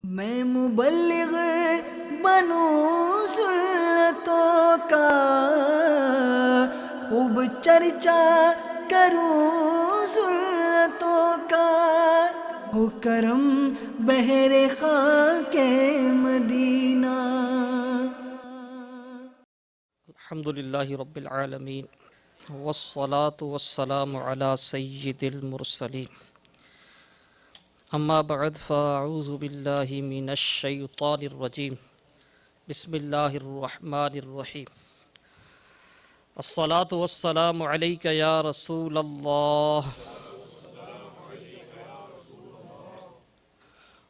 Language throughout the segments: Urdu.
میں مبلغ بنوں سنتوں کا، خوب چرچا کروں سنتوں کا، ہو کرم بہر خاک مدینہ۔ الحمدللہ رب العالمین والصلاة والسلام علی سید المرسلین، اما بعد فاعوذ باللہ من الشیطان الرجیم، بسم اللہ الرحمن الرحیم۔ الصلاة والسلام علیک یا رسول اللہ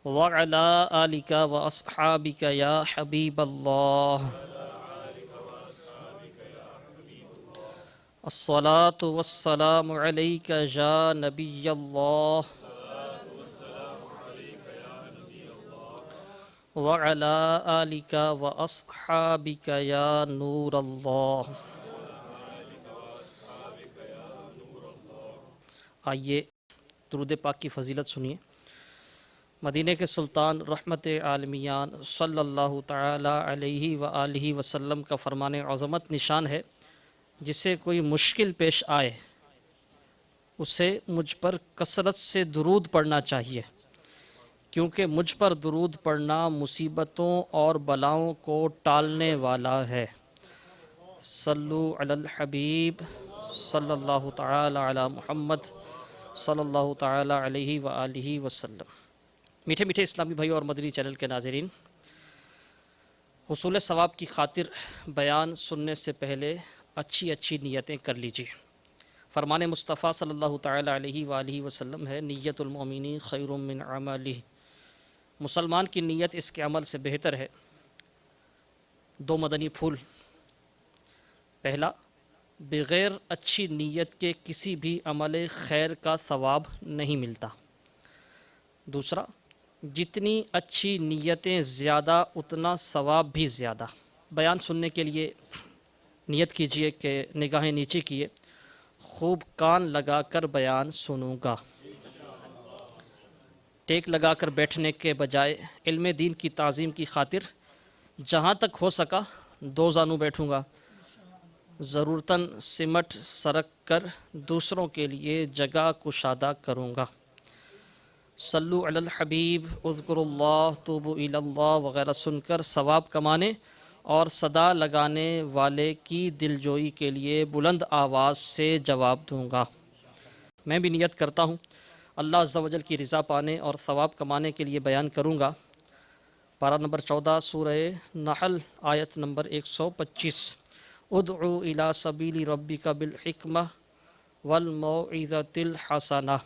وعلی آلک واصحابک یا حبیب اللہ۔ الصلاة والسلام علیک یا نبی اللہ وعلی آلک واصحابک یا نور اللہ۔ آئیے درود پاک کی فضیلت سنیے۔ مدینہ کے سلطان رحمت عالمیان صلی اللہ تعالی علیہ وآلہ وسلم کا فرمان عظمت نشان ہے، جسے کوئی مشکل پیش آئے اسے مجھ پر کثرت سے درود پڑھنا چاہیے، کیونکہ مجھ پر درود پڑھنا مصیبتوں اور بلاؤں کو ٹالنے والا ہے۔ صلو علی الحبیب صلی اللہ تعالی علی محمد صلی اللہ تعالی علیہ وآلہ وسلم۔ میٹھے میٹھے اسلامی بھائیوں اور مدنی چینل کے ناظرین، حصول ثواب کی خاطر بیان سننے سے پہلے اچھی اچھی نیتیں کر لیجیے۔ فرمان مصطفیٰ صلی اللہ تعالی علیہ وآلہ وسلم ہے، نیت المؤمن خیر من عملہ۔ مسلمان کی نیت اس کے عمل سے بہتر ہے۔ دو مدنی پھول۔ پہلا، بغیر اچھی نیت کے کسی بھی عمل خیر کا ثواب نہیں ملتا۔ دوسرا، جتنی اچھی نیتیں زیادہ اتنا ثواب بھی زیادہ۔ بیان سننے کے لیے نیت کیجئے کہ نگاہیں نیچے کیے، خوب کان لگا کر بیان سنوں گا۔ ٹیک لگا کر بیٹھنے کے بجائے علم دین کی تعظیم کی خاطر جہاں تک ہو سکا دو زانو بیٹھوں گا، ضرورتاً سمٹ سرک کر دوسروں کے لیے جگہ کشادہ کروں گا۔ صلو علی الحبیب، اذکر اللہ، توبوا الی اللہ وغیرہ سن کر ثواب کمانے اور صدا لگانے والے کی دلجوئی کے لیے بلند آواز سے جواب دوں گا۔ میں بھی نیت کرتا ہوں اللہ عز و جل کی رضا پانے اور ثواب کمانے کے لیے بیان کروں گا۔ پارہ نمبر 14 سورہ نحل آیت نمبر 125۔ ادعو الی سبیل ربک بالحکمہ والموعظۃ الحسنہ۔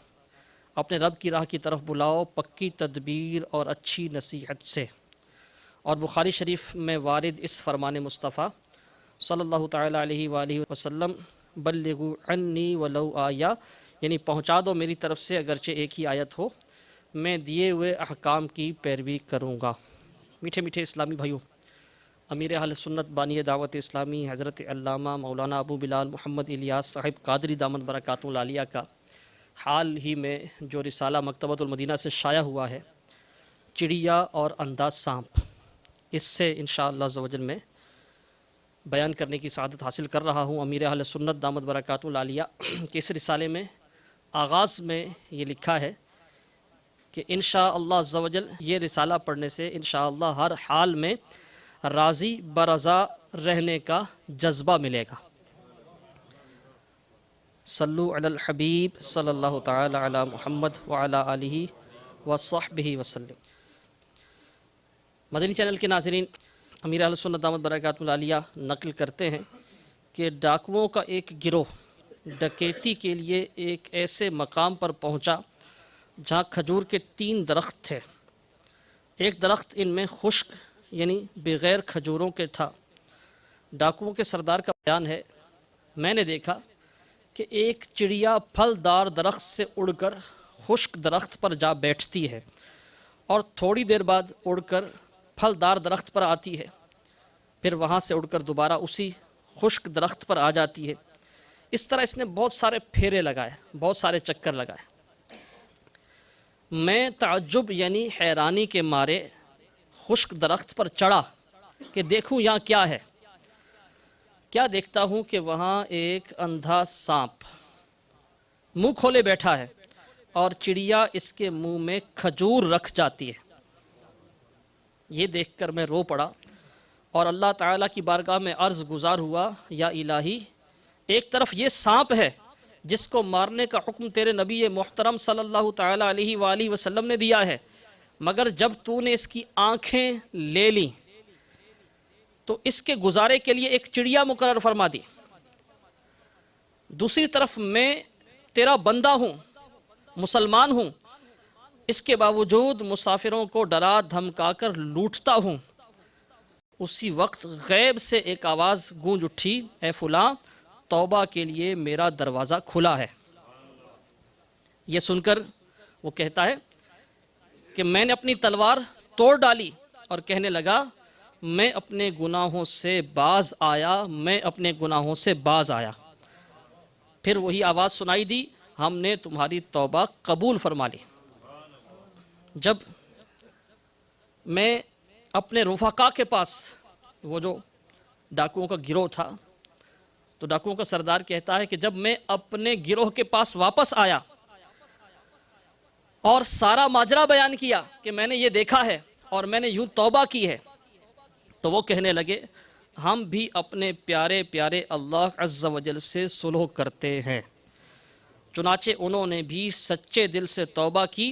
اپنے رب کی راہ کی طرف بلاؤ پکی تدبیر اور اچھی نصیحت سے۔ اور بخاری شریف میں وارد اس فرمان مصطفیٰ صلی اللہ تعالی علیہ وآلہ وسلم، بلغوا عنی ولو آیہ، یعنی پہنچا دو میری طرف سے اگرچہ ایک ہی آیت ہو، میں دیے ہوئے احکام کی پیروی کروں گا۔ میٹھے میٹھے اسلامی بھائیوں، امیر اہل سنت بانی دعوت اسلامی حضرت علامہ مولانا ابو بلال محمد الیاس صاحب قادری دامت برکاتہ العالیہ کا حال ہی میں جو رسالہ مکتبۃ المدینہ سے شائع ہوا ہے، چڑیا اور اندھا سانپ، اس سے انشاءاللہ عز و جل میں بیان کرنے کی سعادت حاصل کر رہا ہوں۔ امیر اہل سنت دامت برکاتہ العالیہ کے اس رسالے میں آغاز میں یہ لکھا ہے کہ انشاءاللہ عز و جل یہ رسالہ پڑھنے سے انشاءاللہ ہر حال میں راضی برضا رہنے کا جذبہ ملے گا۔ صلو علی الحبیب صلی اللہ تعالی علی محمد وعلی آلہ وصحبہ وسلم۔ مدنی چینل کے ناظرین، امیر اہل سنت دامت برکاتہ العالیہ نقل کرتے ہیں کہ ڈاکوؤں کا ایک گروہ ڈکیتی کے لیے ایک ایسے مقام پر پہنچا جہاں کھجور کے 3 درخت تھے۔ ایک درخت ان میں خشک یعنی بغیر کھجوروں کے تھا۔ ڈاکوؤں کے سردار کا بیان ہے، میں نے دیکھا کہ ایک چڑیا پھلدار درخت سے اڑ کر خشک درخت پر جا بیٹھتی ہے اور تھوڑی دیر بعد اڑ کر پھلدار درخت پر آتی ہے، پھر وہاں سے اڑ کر دوبارہ اسی خشک درخت پر آ جاتی ہے۔ اس طرح اس نے بہت سارے پھیرے لگائے، بہت سارے چکر لگائے۔ میں تعجب یعنی حیرانی کے مارے خشک درخت پر چڑھا کہ دیکھوں یہاں کیا ہے. کیا دیکھتا ہوں کہ وہاں ایک اندھا سانپ منہ کھولے بیٹھا ہے اور چڑیا اس کے منہ میں کھجور رکھ جاتی ہے. یہ دیکھ کر میں رو پڑا اور اللہ تعالیٰ کی بارگاہ میں عرض گزار ہوا، یا الہی، ایک طرف یہ سانپ ہے جس کو مارنے کا حکم تیرے نبی محترم صلی اللہ تعالیٰ علیہ وآلہ وسلم نے دیا ہے، مگر جب تو نے اس کی آنکھیں لے لیں تو اس کے گزارے کے لیے ایک چڑیا مقرر فرما دی. دوسری طرف میں تیرا بندہ ہوں، مسلمان ہوں، اس کے باوجود مسافروں کو ڈرا دھمکا کر لوٹتا ہوں. اسی وقت غیب سے ایک آواز گونج اٹھی، اے فلاں، توبہ کے لیے میرا دروازہ کھلا ہے. یہ سن کر وہ کہتا ہے کہ میں نے اپنی تلوار توڑ ڈالی اور کہنے لگا، میں اپنے گناہوں سے باز آیا، میں اپنے گناہوں سے باز آیا. پھر وہی آواز سنائی دی، ہم نے تمہاری توبہ قبول فرما لی. جب میں اپنے رفقا کے پاس، وہ جو ڈاکوؤں کا گروہ تھا، تو ڈاکوؤں کا سردار کہتا ہے کہ جب میں اپنے گروہ کے پاس واپس آیا اور سارا ماجرا بیان کیا کہ میں نے یہ دیکھا ہے اور میں نے یوں توبہ کی ہے، تو وہ کہنے لگے، ہم بھی اپنے پیارے پیارے اللہ عز و جل سے صلح کرتے ہیں. چنانچہ انہوں نے بھی سچے دل سے توبہ کی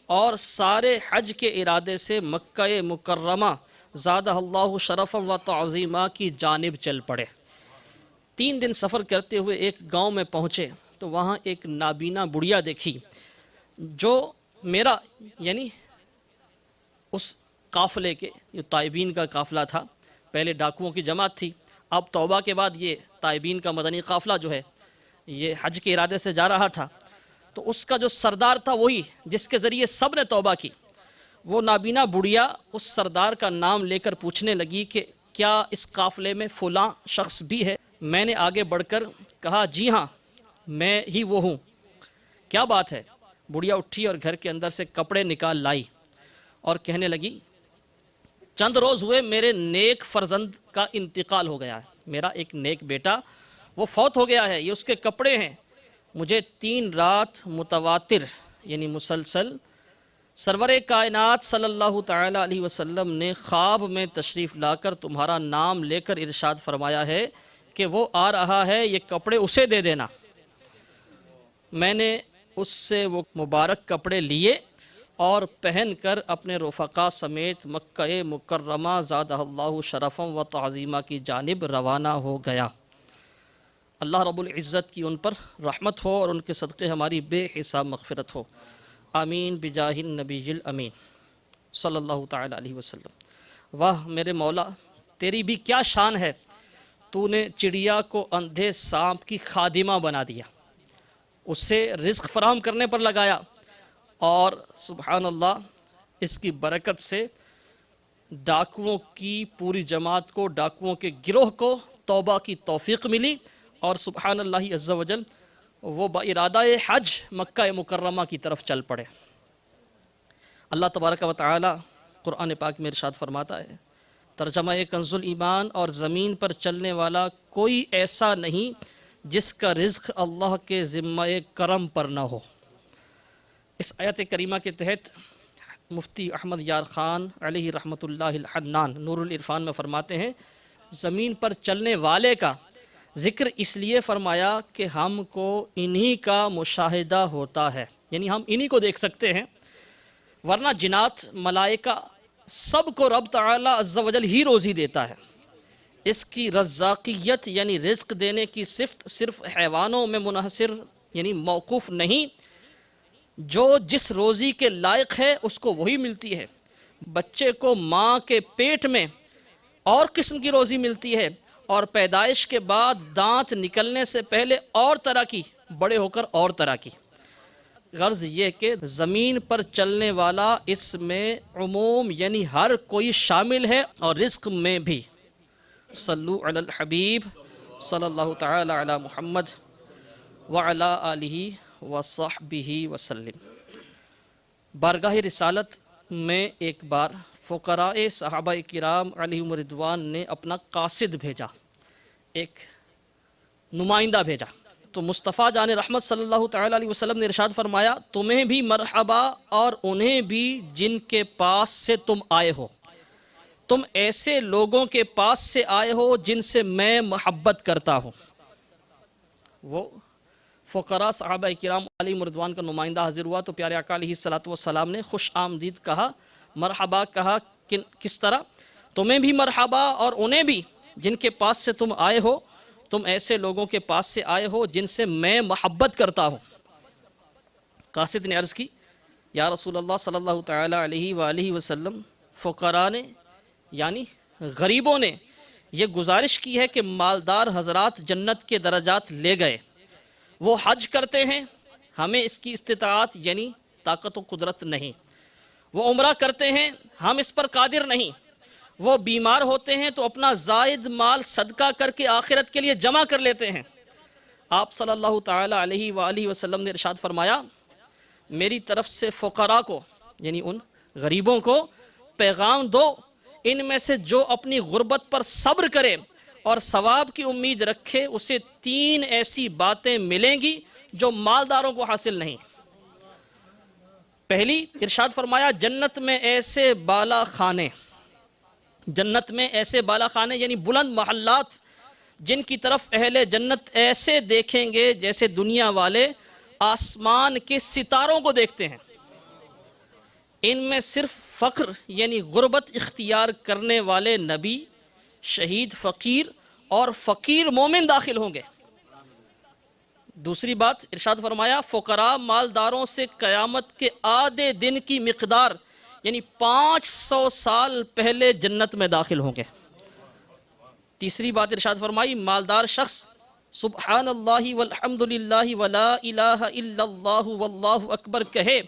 اور سارے حج کے ارادے سے مکہ مکرمہ زادہ اللہ شرفا و تعظیمہ کی جانب چل پڑے. 3 دن سفر کرتے ہوئے ایک گاؤں میں پہنچے تو وہاں ایک نابینا بڑھیا دیکھی جو میرا، یعنی اس قافلے کے، یہ تائبین کا قافلہ تھا، پہلے ڈاکوؤں کی جماعت تھی، اب توبہ کے بعد یہ تائبین کا مدنی قافلہ جو ہے یہ حج کے ارادے سے جا رہا تھا. تو اس کا جو سردار تھا وہی جس کے ذریعے سب نے توبہ کی. وہ نابینا بڑھیا اس سردار کا نام لے کر پوچھنے لگی کہ کیا اس قافلے میں فلاں شخص بھی ہے؟ میں نے آگے بڑھ کر کہا، جی ہاں، میں ہی وہ ہوں. کیا بات ہے؟ بڑھیا اٹھی اور گھر کے اندر سے کپڑے نکال لائی اور کہنے لگی، چند روز ہوئے میرے نیک فرزند کا انتقال ہو گیا ہے. میرا ایک نیک بیٹا وہ فوت ہو گیا ہے، یہ اس کے کپڑے ہیں. مجھے 3 رات متواتر یعنی مسلسل سرور کائنات صلی اللہ تعالیٰ علیہ وسلم نے خواب میں تشریف لا کر تمہارا نام لے کر ارشاد فرمایا ہے کہ وہ آ رہا ہے، یہ کپڑے اسے دے دینا. میں نے اس سے وہ مبارک کپڑے لیے اور پہن کر اپنے رفقا سمیت مکہ مکرمہ زادہ اللہ شرفا و تعظیمہ کی جانب روانہ ہو گیا. اللہ رب العزت کی ان پر رحمت ہو اور ان کے صدقے ہماری بے حساب مغفرت ہو. آمین بجاہ النبی الامین صلی اللہ تعالیٰ علیہ وسلم. واہ میرے مولا، تیری بھی کیا شان ہے، تو نے چڑیا کو اندھے سانپ کی خادمہ بنا دیا، اسے رزق فراہم کرنے پر لگایا، اور سبحان اللہ اس کی برکت سے ڈاکوؤں کی پوری جماعت کو، ڈاکوؤں کے گروہ کو توبہ کی توفیق ملی، اور سبحان اللہ عز و جل وہ بارادہ حج مکہ مکرمہ کی طرف چل پڑے. اللہ تبارک و تعالی قرآن پاک میں ارشاد فرماتا ہے، ترجمہ کنز الایمان، اور زمین پر چلنے والا کوئی ایسا نہیں جس کا رزق اللہ کے ذمہ کرم پر نہ ہو. اس آیت کریمہ کے تحت مفتی احمد یار خان علیہ رحمۃ اللہ الحنان نور العرفان میں فرماتے ہیں، زمین پر چلنے والے کا ذکر اس لیے فرمایا کہ ہم کو انہی کا مشاہدہ ہوتا ہے، یعنی ہم انہی کو دیکھ سکتے ہیں، ورنہ جنات، ملائکہ سب کو رب تعالی عز و جل ہی روزی دیتا ہے. اس کی رزاقیت یعنی رزق دینے کی صفت صرف حیوانوں میں منحصر یعنی موقوف نہیں، جو جس روزی کے لائق ہے اس کو وہی ملتی ہے. بچے کو ماں کے پیٹ میں اور قسم کی روزی ملتی ہے، اور پیدائش کے بعد دانت نکلنے سے پہلے اور طرح کی، بڑے ہو کر اور طرح کی. غرض یہ کہ زمین پر چلنے والا اس میں عموم یعنی ہر کوئی شامل ہے، اور رزق میں بھی. صلو علی الحبیب صلی اللہ تعالی علی محمد وعلی آلہ وصحبہ وسلم. بارگاہ رسالت میں ایک بار فقراء صحابہ کرام علیہم رضوان نے اپنا قاصد بھیجا، ایک نمائندہ بھیجا. تو مصطفیٰ جان رحمت صلی اللہ تعالیٰ علیہ وسلم نے ارشاد فرمایا تمہیں بھی مرحبا اور انہیں بھی جن کے پاس سے تم آئے ہو. تم ایسے لوگوں کے پاس سے آئے ہو جن سے میں محبت کرتا ہوں. وہ فقراء صحابہ کرام علیہم رضوان کا نمائندہ حاضر ہوا تو پیارے آقا علیہ الصلوۃ والسلام نے خوش آمدید کہا، مرحبا کہا. کس طرح؟ تمہیں بھی مرحبا اور انہیں بھی جن کے پاس سے تم آئے ہو. تم ایسے لوگوں کے پاس سے آئے ہو جن سے میں محبت کرتا ہوں. قاصد نے عرض کی یا رسول اللہ صلی اللہ تعالیٰ علیہ وآلہ وسلم، فقراء نے یعنی غریبوں نے یہ گزارش کی ہے کہ مالدار حضرات جنت کے درجات لے گئے، وہ حج کرتے ہیں، ہمیں اس کی استطاعت یعنی طاقت و قدرت نہیں. وہ عمرہ کرتے ہیں، ہم اس پر قادر نہیں. وہ بیمار ہوتے ہیں تو اپنا زائد مال صدقہ کر کے آخرت کے لیے جمع کر لیتے ہیں. آپ صلی اللہ تعالیٰ علیہ وآلہ وسلم نے ارشاد فرمایا میری طرف سے فقراء کو یعنی ان غریبوں کو پیغام دو، ان میں سے جو اپنی غربت پر صبر کرے اور ثواب کی امید رکھے اسے 3 ایسی باتیں ملیں گی جو مالداروں کو حاصل نہیں. پہلی، ارشاد فرمایا جنت میں ایسے بالا خانے، جنت میں ایسے بالا خانے یعنی بلند محلات جن کی طرف اہل جنت ایسے دیکھیں گے جیسے دنیا والے آسمان کے ستاروں کو دیکھتے ہیں. ان میں صرف فقر یعنی غربت اختیار کرنے والے نبی، شہید، فقیر اور فقیر مومن داخل ہوں گے. دوسری بات ارشاد فرمایا فقراء مالداروں سے قیامت کے آدھے دن کی مقدار یعنی 500 سال پہلے جنت میں داخل ہوں گے. تیسری بات ارشاد فرمائی مالدار شخص سبحان اللہ والحمد للہ ولا الہ الا اللہ واللہ اکبر کہے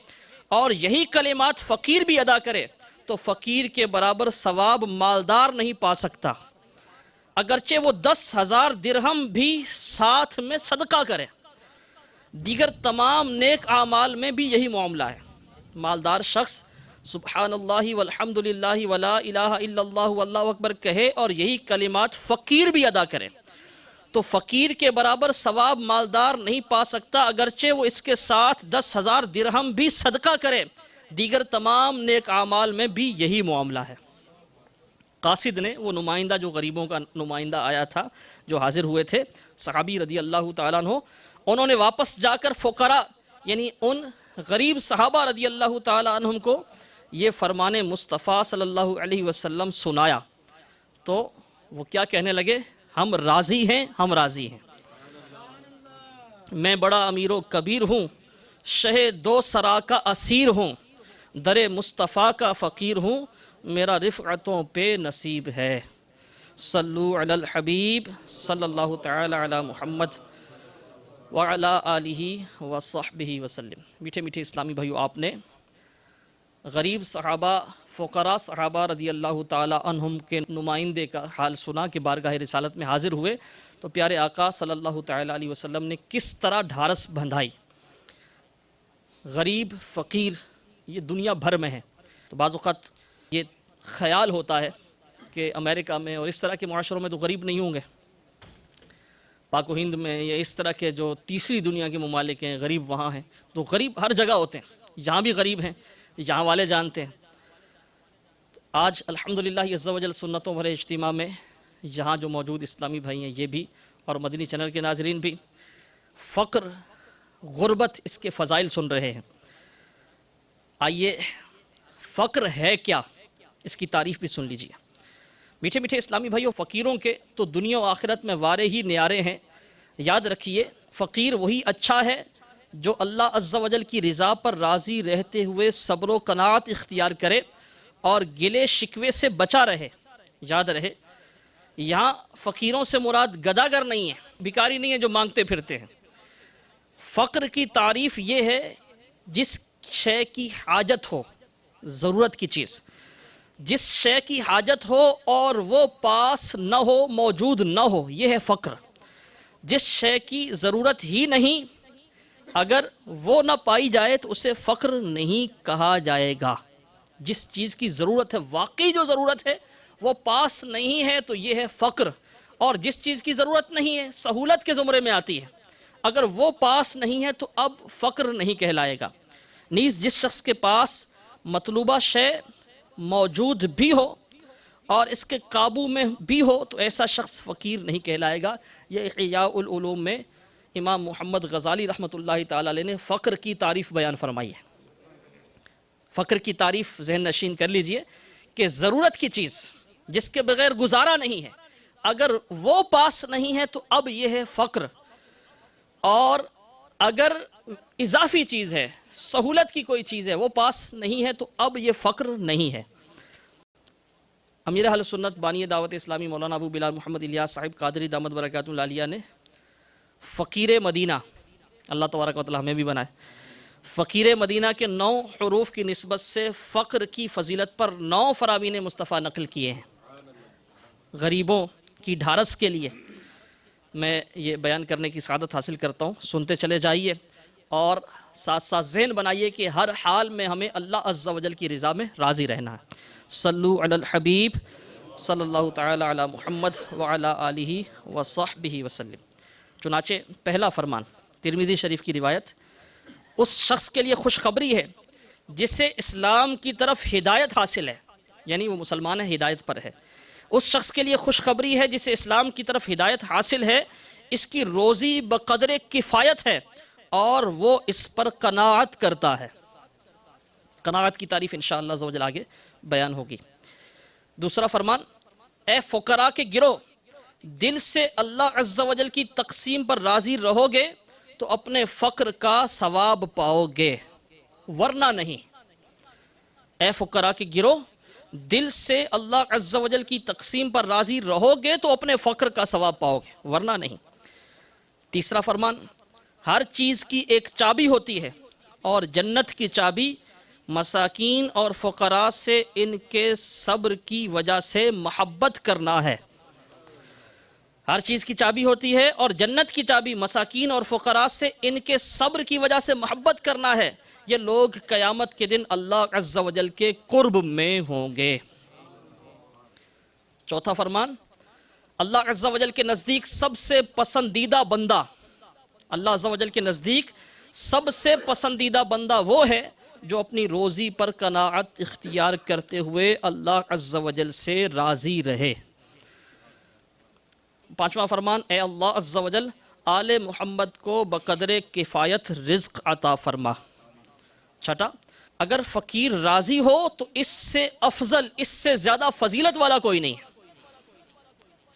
اور یہی کلمات فقیر بھی ادا کرے تو فقیر کے برابر ثواب مالدار نہیں پا سکتا، اگرچہ وہ 10,000 درہم بھی ساتھ میں صدقہ کرے. دیگر تمام نیک اعمال میں بھی یہی معاملہ ہے. مالدار شخص سبحان اللہ والحمد للہ ولا الہ الا اللہ واللہ اکبر کہے اور یہی کلمات فقیر بھی ادا کرے تو فقیر کے برابر ثواب مالدار نہیں پا سکتا، اگرچہ وہ اس کے ساتھ 10,000 درہم بھی صدقہ کرے. دیگر تمام نیک اعمال میں بھی یہی معاملہ ہے. قاصد نے، وہ نمائندہ جو غریبوں کا نمائندہ آیا تھا، جو حاضر ہوئے تھے صحابی رضی اللہ تعالیٰ عنہ، انہوں نے واپس جا کر فقراء یعنی ان غریب صحابہ رضی اللہ تعالیٰ عنہم کو یہ فرمان مصطفیٰ صلی اللہ علیہ وسلم سنایا. تو وہ کیا کہنے لگے؟ ہم راضی ہیں، ہم راضی ہیں. میں بڑا امیر و کبیر ہوں، شہ 2 سرا کا اسیر ہوں، در مصطفیٰ کا فقیر ہوں، میرا رفعتوں پہ نصیب ہے. صلو علی الحبیب صلی اللہ تعالی علی محمد وعلی آلہ وصحبہ وسلم. میٹھے میٹھے اسلامی بھائیو، آپ نے غریب صحابہ، فقراء صحابہ رضی اللہ تعالیٰ عنہم کے نمائندے کا حال سنا کہ بارگاہ رسالت میں حاضر ہوئے تو پیارے آقا صلی اللہ تعالیٰ علیہ وسلم نے کس طرح ڈھارس بندھائی. غریب، فقیر یہ دنیا بھر میں ہے. تو بعض اوقات یہ خیال ہوتا ہے کہ امریکہ میں اور اس طرح کے معاشروں میں تو غریب نہیں ہوں گے، پاک و ہند میں یا اس طرح کے جو تیسری دنیا کے ممالک ہیں غریب وہاں ہیں. تو غریب ہر جگہ ہوتے ہیں، یہاں بھی غریب ہیں، یہاں والے جانتے ہیں. آج الحمدللہ عز و جل سنتوں بھرے اجتماع میں یہاں جو موجود اسلامی بھائی ہیں یہ بھی اور مدنی چینل کے ناظرین بھی فقر، غربت، اس کے فضائل سن رہے ہیں. آئیے فقر ہے کیا، اس کی تعریف بھی سن لیجیے. میٹھے میٹھے اسلامی بھائیوں، فقیروں کے تو دنیا و آخرت میں وارے ہی نیارے ہیں. یاد رکھیے فقیر وہی اچھا ہے جو اللہ عز و جل کی رضا پر راضی رہتے ہوئے صبر و قناعت اختیار کرے اور گلے شکوے سے بچا رہے. یاد رہے یہاں فقیروں سے مراد گداگر نہیں ہے، بھکاری نہیں ہے جو مانگتے پھرتے ہیں. فقر کی تعریف یہ ہے جس شے کی حاجت ہو، ضرورت کی چیز، جس شے کی حاجت ہو اور وہ پاس نہ ہو، موجود نہ ہو، یہ ہے فقر. جس شے کی ضرورت ہی نہیں، اگر وہ نہ پائی جائے تو اسے فقر نہیں کہا جائے گا. جس چیز کی ضرورت ہے، واقعی جو ضرورت ہے وہ پاس نہیں ہے تو یہ ہے فقر، اور جس چیز کی ضرورت نہیں ہے سہولت کے زمرے میں آتی ہے، اگر وہ پاس نہیں ہے تو اب فقر نہیں کہلائے گا۔ نیز جس شخص کے پاس مطلوبہ شے موجود بھی ہو اور اس کے قابو میں بھی ہو تو ایسا شخص فقیر نہیں کہلائے گا۔ یہ احیاء العلوم میں امام محمد غزالی رحمۃ اللہ تعالی علیہ نے فقر کی تعریف بیان فرمائی ہے۔ فقر کی تعریف ذہن نشین کر لیجئے کہ ضرورت کی چیز جس کے بغیر گزارا نہیں ہے، اگر وہ پاس نہیں ہے تو اب یہ ہے فقر، اور اگر اضافی چیز ہے، سہولت کی کوئی چیز ہے، وہ پاس نہیں ہے تو اب یہ فقر نہیں ہے۔ امیر اہل سنت بانی دعوت اسلامی مولانا ابو بلال محمد الیاس صاحب قادری دامت برکاتہ العالیہ نے فقیر مدینہ، اللہ تبارک و تعالی ہمیں بھی بنائے، فقیر مدینہ کے 9 حروف کی نسبت سے فقر کی فضیلت پر 9 فرامین مصطفیٰ نقل کیے ہیں۔ غریبوں کی ڈھارس کے لیے میں یہ بیان کرنے کی سعادت حاصل کرتا ہوں، سنتے چلے جائیے اور ساتھ ساتھ ذہن بنائیے کہ ہر حال میں ہمیں اللہ عز و جل کی رضا میں راضی رہنا ہے۔ صلو علی الحبیب صلی اللہ تعالی علی محمد وعلی آلہ وصحبہ وسلم۔ چنانچہ پہلا فرمان ترمذی شریف کی روایت، اس شخص کے لیے خوشخبری ہے جسے اسلام کی طرف ہدایت حاصل ہے، یعنی وہ مسلمان ہے، ہدایت پر ہے۔ اس شخص کے لیے خوشخبری ہے جسے اسلام کی طرف ہدایت حاصل ہے، اس کی روزی بقدر کفایت ہے اور وہ اس پر قناعت کرتا ہے۔ قناعت کی تعریف انشاءاللہ عز و جل آگے بیان ہوگی۔ دوسرا فرمان، اے فقراء کے گروہ، دل سے اللہ عز و جل کی تقسیم پر راضی رہو گے تو اپنے فقر کا ثواب پاؤ گے، ورنہ نہیں۔ اے فقراء کے گروہ، دل سے اللہ عز و جل کی تقسیم پر راضی رہو گے تو اپنے فقر کا ثواب پاؤ گے، ورنہ نہیں۔ تیسرا فرمان، ہر چیز کی ایک چابی ہوتی ہے اور جنت کی چابی مساکین اور فقراء سے ان کے صبر کی وجہ سے محبت کرنا ہے۔ ہر چیز کی چابی ہوتی ہے اور جنت کی چابی مساکین اور فقراء سے ان کے صبر کی وجہ سے محبت کرنا ہے، یہ لوگ قیامت کے دن اللہ عز و جل کے قرب میں ہوں گے۔ چوتھا فرمان، اللہ عز و جل کے نزدیک سب سے پسندیدہ بندہ، اللہ عز و جل کے نزدیک سب سے پسندیدہ بندہ وہ ہے جو اپنی روزی پر قناعت اختیار کرتے ہوئے اللہ عز و جل سے راضی رہے۔ پانچواں فرمان، اے اللہ عز و جل آل محمد کو بقدر کفایت رزق عطا فرما۔ چھٹا، اگر فقیر راضی ہو تو اس سے افضل، اس سے زیادہ فضیلت والا کوئی نہیں ہے۔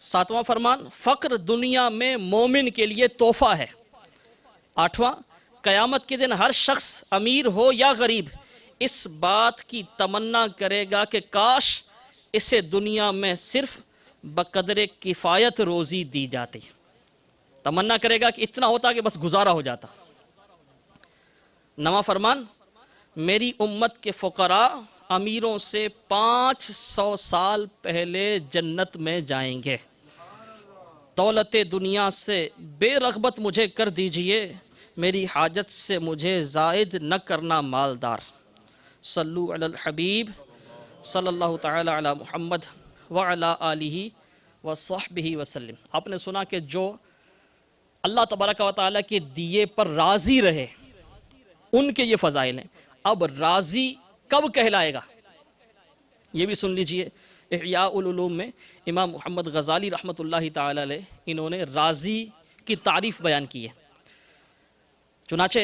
ساتواں فرمان، فقر دنیا میں مومن کے لیے تحفہ ہے۔ آٹھواں، قیامت کے دن ہر شخص امیر ہو یا غریب اس بات کی تمنا کرے گا کہ کاش اسے دنیا میں صرف بقدر کفایت روزی دی جاتی، تمنا کرے گا کہ اتنا ہوتا کہ بس گزارا ہو جاتا۔ نواں فرمان، میری امت کے فقراء امیروں سے 500 سال پہلے جنت میں جائیں گے۔ دولت دنیا سے بے رغبت مجھے کر دیجئے، میری حاجت سے مجھے زائد نہ کرنا مالدار۔ صلو علی الحبیب صلی اللہ تعالی علی محمد وعلی آلہ وصحبہ وسلم۔ آپ نے سنا کہ جو اللہ تبارک و تعالیٰ کے دیے پر راضی رہے ان کے یہ فضائل ہیں۔ اب راضی کب کہلائے گا یہ بھی سن لیجئے۔ احیاء العلوم میں امام محمد غزالی رحمۃ اللہ تعالی علیہ انہوں نے راضی کی تعریف بیان کی ہے۔ چنانچہ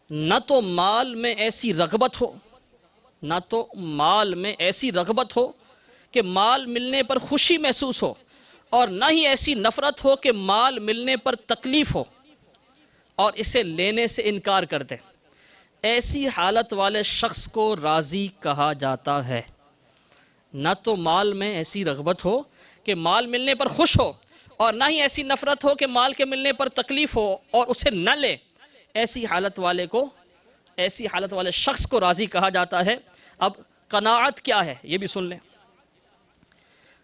نہ تو مال میں ایسی رغبت ہو، نہ تو مال میں ایسی رغبت ہو کہ مال ملنے پر خوشی محسوس ہو، اور نہ ہی ایسی نفرت ہو کہ مال ملنے پر تکلیف ہو اور اسے لینے سے انکار کر دے۔ ایسی حالت والے شخص کو راضی کہا جاتا ہے۔ نہ تو مال میں ایسی رغبت ہو کہ مال ملنے پر خوش ہو، اور نہ ہی ایسی نفرت ہو کہ مال کے ملنے پر تکلیف ہو اور اسے نہ لے۔ ایسی حالت والے شخص کو راضی کہا جاتا ہے۔ اب قناعت کیا ہے یہ بھی سن لیں۔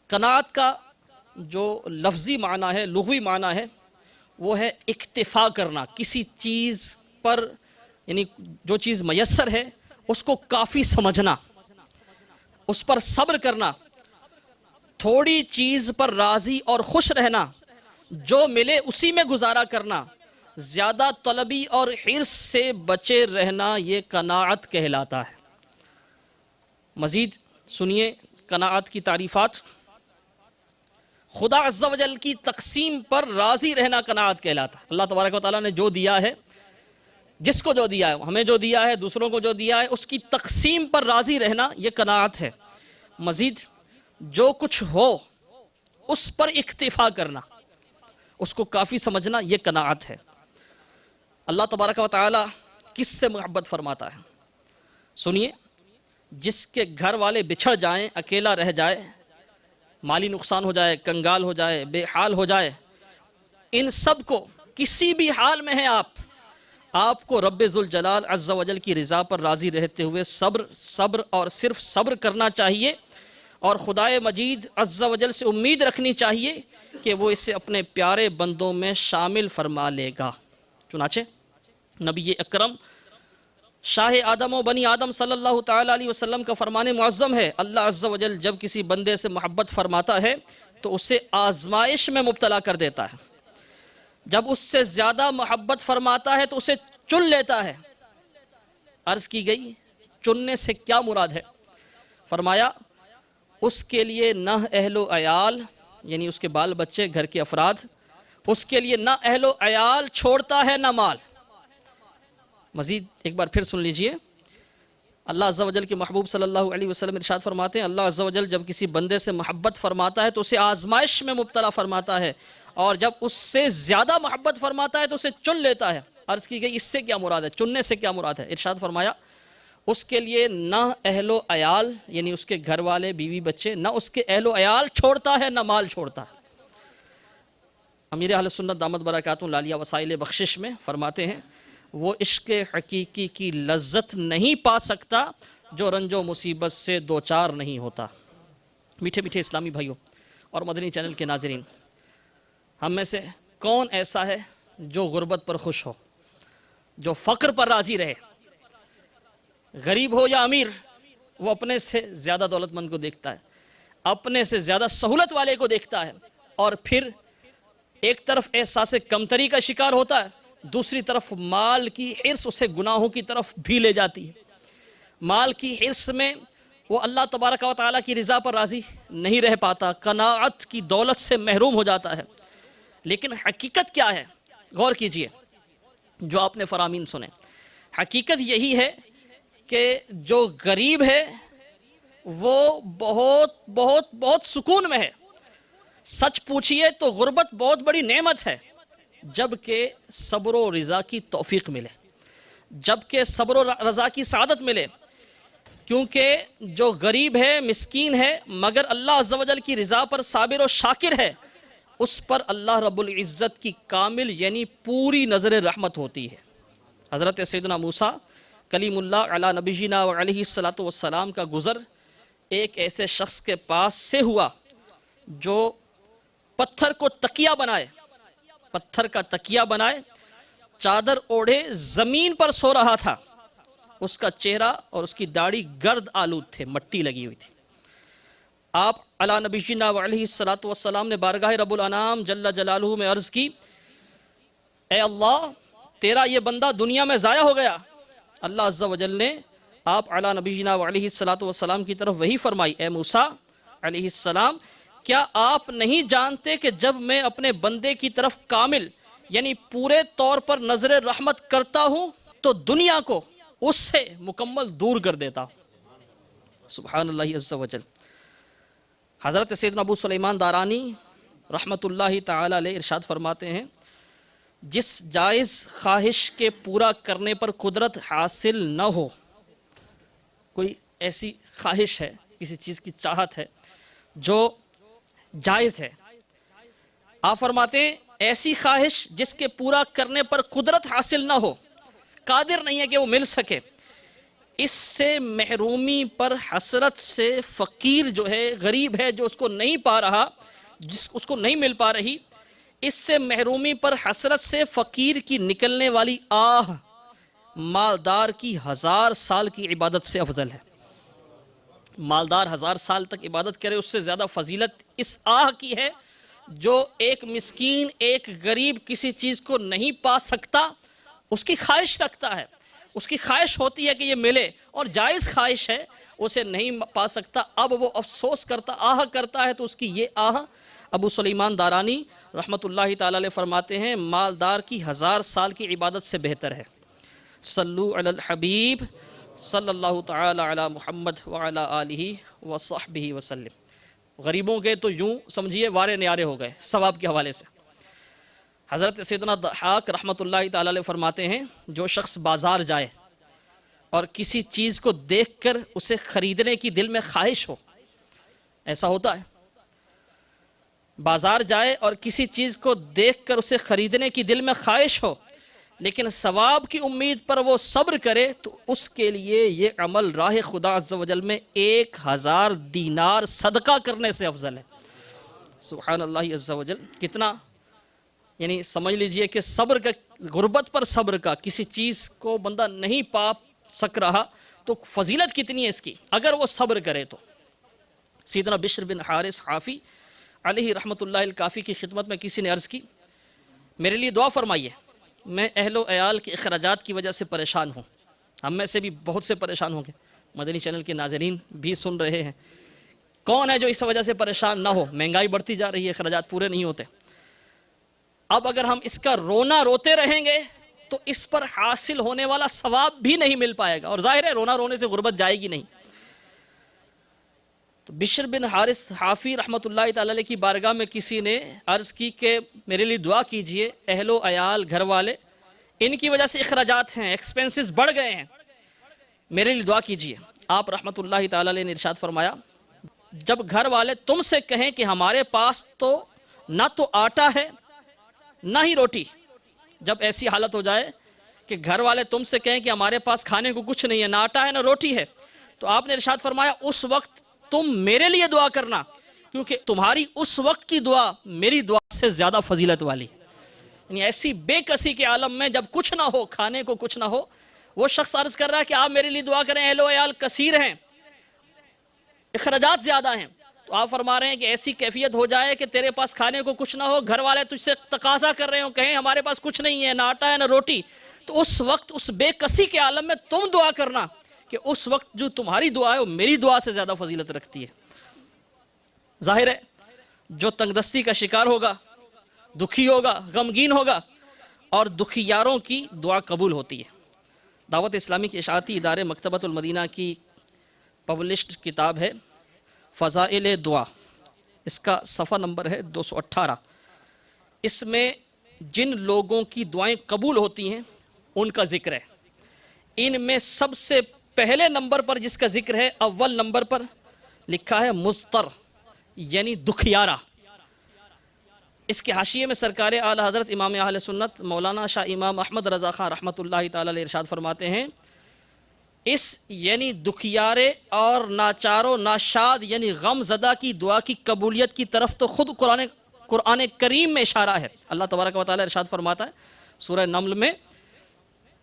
قناعت کا جو لفظی معنی ہے، لغوی معنی ہے، وہ ہے اکتفا کرنا کسی چیز پر، یعنی جو چیز میسر ہے اس کو کافی سمجھنا، اس پر صبر کرنا، تھوڑی چیز پر راضی اور خوش رہنا، جو ملے اسی میں گزارا کرنا، زیادہ طلبی اور حرص سے بچے رہنا، یہ قناعت کہلاتا ہے۔ مزید سنیے قناعت کی تعریفات۔ خدا عز و جل کی تقسیم پر راضی رہنا قناعت کہلاتا ہے۔ اللہ تبارک و تعالیٰ نے جو دیا ہے، جس کو جو دیا ہے، ہمیں جو دیا ہے، دوسروں کو جو دیا ہے، اس کی تقسیم پر راضی رہنا یہ قناعت ہے۔ مزید جو کچھ ہو اس پر اکتفا کرنا، اس کو کافی سمجھنا، یہ قناعت ہے۔ اللہ تبارک و تعالیٰ کس سے محبت فرماتا ہے؟ سنیے، جس کے گھر والے بچھڑ جائیں، اکیلا رہ جائے، مالی نقصان ہو جائے، کنگال ہو جائے، بے حال ہو جائے، ان سب کو کسی بھی حال میں ہیں آپ کو رب ذوالجلال عز و جل کی رضا پر راضی رہتے ہوئے صبر اور صرف صبر کرنا چاہیے، اور خدائے مجید عز و جل سے امید رکھنی چاہیے کہ وہ اسے اپنے پیارے بندوں میں شامل فرما لے گا۔ چنانچہ نبی اکرم شاہ آدم و بنی آدم صلی اللہ تعالیٰ علیہ وسلم کا فرمان معظم ہے، اللہ عز و جل جب کسی بندے سے محبت فرماتا ہے تو اسے آزمائش میں مبتلا کر دیتا ہے، جب اس سے زیادہ محبت فرماتا ہے تو اسے چن لیتا ہے۔ عرض کی گئی چننے سے کیا مراد ہے؟ فرمایا اس کے لیے نہ اہل و عیال، یعنی اس کے بال بچے، گھر کے افراد، اس کے لیے نہ اہل و عیال چھوڑتا ہے نہ مال۔ مزید ایک بار پھر سن لیجئے، اللہ عز و جل کے محبوب صلی اللہ علیہ وسلم ارشاد فرماتے ہیں، اللہ عز و جل جب کسی بندے سے محبت فرماتا ہے تو اسے آزمائش میں مبتلا فرماتا ہے، اور جب اس سے زیادہ محبت فرماتا ہے تو اسے چن لیتا ہے۔ عرض کی گئی اس سے کیا مراد ہے؟ چننے سے کیا مراد ہے؟ ارشاد فرمایا اس کے لیے نہ اہل و عیال، یعنی اس کے گھر والے، بیوی بچے، نہ اس کے اہل و عیال چھوڑتا ہے نہ مال چھوڑتا ہے۔ امیر اہل سنت دامت برکاتہ العالیہ وسائل بخشش میں فرماتے ہیں، وہ عشق حقیقی کی لذت نہیں پا سکتا جو رنج و مصیبت سے دوچار نہیں ہوتا۔ میٹھے میٹھے اسلامی بھائیوں اور مدنی چینل کے ناظرین، ہم میں سے کون ایسا ہے جو غربت پر خوش ہو، جو فقر پر راضی رہے؟ غریب ہو یا امیر، وہ اپنے سے زیادہ دولت مند کو دیکھتا ہے، اپنے سے زیادہ سہولت والے کو دیکھتا ہے، اور پھر ایک طرف احساس کمتری کا شکار ہوتا ہے، دوسری طرف مال کی حرص اسے گناہوں کی طرف بھی لے جاتی ہے۔ مال کی حرص میں وہ اللہ تبارک و تعالیٰ کی رضا پر راضی نہیں رہ پاتا، قناعت کی دولت سے محروم ہو جاتا ہے۔ لیکن حقیقت کیا ہے؟ غور کیجئے جو آپ نے فرامین سنے۔ حقیقت یہی ہے کہ جو غریب ہے وہ بہت بہت بہت سکون میں ہے۔ سچ پوچھئے تو غربت بہت بڑی نعمت ہے، جبکہ صبر و رضا کی توفیق ملے، جبکہ صبر و رضا کی سعادت ملے، کیونکہ جو غریب ہے، مسکین ہے، مگر اللہ عز و جل کی رضا پر صابر و شاکر ہے، اس پر اللہ رب العزت کی کامل یعنی پوری نظر رحمت ہوتی ہے۔ حضرت سیدنا موسیٰ کلیم اللہ علی نبینا و علیہ السلام کا گزر ایک ایسے شخص کے پاس سے ہوا جو پتھر کو تکیہ بنائے، پتھر کا تکیہ بنائے، چادر اوڑھے زمین پر سو رہا تھا۔ اس کا چہرہ اور اس کی داڑھی گرد آلود تھے، مٹی لگی ہوئی تھی۔ آپ علی نبینا و علیہ السلام نے بارگاہ رب الانام جل جلالہ میں عرض کی، اے اللہ تیرا یہ بندہ دنیا میں ضائع ہو گیا۔ اللہ عز و جل نے آپ علی نبینا و علیہ السلام کی طرف وحی فرمائی، اے موسیٰ علیہ السلام کیا آپ نہیں جانتے کہ جب میں اپنے بندے کی طرف کامل یعنی پورے طور پر نظر رحمت کرتا ہوں تو دنیا کو اس سے مکمل دور کر دیتا ہوں۔ سبحان اللہ عز و جل۔ حضرت سیدنا ابو سلیمان دارانی رحمت اللہ تعالی علیہ ارشاد فرماتے ہیں، جس جائز خواہش کے پورا کرنے پر قدرت حاصل نہ ہو، کوئی ایسی خواہش ہے، کسی چیز کی چاہت ہے جو جائز ہے، آپ فرماتے ہیں ایسی خواہش جس کے پورا کرنے پر قدرت حاصل نہ ہو، قادر نہیں ہے کہ وہ مل سکے، اس سے محرومی پر حسرت سے فقیر جو ہے، غریب ہے جو اس کو نہیں پا رہا، اس کو نہیں مل پا رہی، اس سے محرومی پر حسرت سے فقیر کی نکلنے والی آہ مالدار کی 1000 سال کی عبادت سے افضل ہے۔ مالدار 1000 سال تک عبادت کرے، اس سے زیادہ فضیلت اس آہ کی ہے جو ایک مسکین، ایک غریب کسی چیز کو نہیں پا سکتا، اس کی خواہش رکھتا ہے، اس کی خواہش ہوتی ہے کہ یہ ملے اور جائز خواہش ہے، اسے نہیں پا سکتا، اب وہ افسوس کرتا، آہ کرتا ہے، تو اس کی یہ آہ ابو سلیمان دارانی رحمۃ اللہ تعالی علیہ فرماتے ہیں مالدار کی 1000 سال کی عبادت سے بہتر ہے۔ صلو علی الحبیب صلی اللہ تعالی علی محمد وعلی آلہ وصحبہ وسلم۔ غریبوں کے تو یوں سمجھیے وارے نیارے ہو گئے ثواب کے حوالے سے۔ حضرت سیدنا ضحاک رحمۃ اللہ تعالی علیہ فرماتے ہیں جو شخص بازار جائے اور کسی چیز کو دیکھ کر اسے خریدنے کی دل میں خواہش ہو، ایسا ہوتا ہے، بازار جائے اور کسی چیز کو دیکھ کر اسے خریدنے کی دل میں خواہش ہو لیکن ثواب کی امید پر وہ صبر کرے، تو اس کے لیے یہ عمل راہ خدا عز و جل میں 1000 دینار صدقہ کرنے سے افضل ہے۔ سبحان اللہ عز و جل، کتنا یعنی سمجھ لیجئے کہ صبر کا، غربت پر صبر کا، کسی چیز کو بندہ نہیں پا سک رہا تو فضیلت کتنی ہے اس کی اگر وہ صبر کرے تو۔ سیدنا بشر بن حارث حافی علیہ رحمۃ اللہ الکافی کی خدمت میں کسی نے عرض کی میرے لیے دعا فرمائیے، میں اہل و عیال کے اخراجات کی وجہ سے پریشان ہوں۔ ہم میں سے بھی بہت سے پریشان ہوں گے، مدنی چینل کے ناظرین بھی سن رہے ہیں، کون ہے جو اس وجہ سے پریشان نہ ہو؟ مہنگائی بڑھتی جا رہی ہے، اخراجات پورے نہیں ہوتے۔ اب اگر ہم اس کا رونا روتے رہیں گے تو اس پر حاصل ہونے والا ثواب بھی نہیں مل پائے گا، اور ظاہر ہے رونا رونے سے غربت جائے گی نہیں۔ تو بشر بن حارث حافی رحمۃ اللہ تعالی علیہ کی بارگاہ میں کسی نے عرض کی کہ میرے لیے دعا کیجئے، اہل و عیال گھر والے ان کی وجہ سے اخراجات ہیں، ایکسپینسز بڑھ گئے ہیں، میرے لیے دعا کیجئے۔ آپ رحمۃ اللہ تعالی علیہ نے ارشاد فرمایا جب گھر والے تم سے کہیں کہ ہمارے پاس تو نہ تو آٹا ہے نہ ہی روٹی، جب ایسی حالت ہو جائے کہ گھر والے تم سے کہیں کہ ہمارے پاس کھانے کو کچھ نہیں ہے، نہ آٹا ہے نہ روٹی ہے، تو آپ نے ارشاد فرمایا اس وقت تم میرے لیے دعا کرنا، کیونکہ تمہاری اس وقت کی دعا میری دعا سے زیادہ فضیلت والی۔ یعنی ایسی بے کسی کے عالم میں جب کچھ نہ ہو، کھانے کو کچھ نہ ہو، وہ شخص عرض کر رہا ہے کہ آپ میرے لیے دعا کریں، اہل و عیال کثیر ہیں، اخراجات زیادہ ہیں، تو آپ فرما رہے ہیں کہ ایسی کیفیت ہو جائے کہ تیرے پاس کھانے کو کچھ نہ ہو، گھر والے تجھ سے تقاضا کر رہے ہوں، کہیں ہمارے پاس کچھ نہیں ہے، نہ آٹا ہے نہ روٹی، تو اس وقت اس بے کسی کے عالم میں تم دعا کرنا کہ اس وقت جو تمہاری دعا ہے وہ میری دعا سے زیادہ فضیلت رکھتی ہے۔ ظاہر ہے جو تنگ دستی کا شکار ہوگا، دکھی ہوگا، غمگین ہوگا، اور دکھیاروں کی دعا قبول ہوتی ہے۔ دعوت اسلامی کے اشاعتی ادارے مکتبۃ المدینہ کی پبلشڈ کتاب ہے فضائل دعا، اس کا صفحہ نمبر ہے 218۔ اس میں جن لوگوں کی دعائیں قبول ہوتی ہیں ان کا ذکر ہے۔ ان میں سب سے پہلے نمبر پر جس کا ذکر ہے، اول نمبر پر لکھا ہے مضطر، یعنی دکھیارہ۔ اس کے حاشیے میں سرکار اعلیٰ حضرت امام اہل سنت مولانا شاہ امام احمد رضا خان رحمۃ اللہ تعالی علیہ ارشاد فرماتے ہیں اس یعنی دکھیارے اور ناچار و ناشاد یعنی غم زدہ کی دعا کی قبولیت کی طرف تو خود قرآن کریم میں اشارہ ہے۔ اللہ تبارک و تعالی ارشاد فرماتا ہے سورہ نمل میں،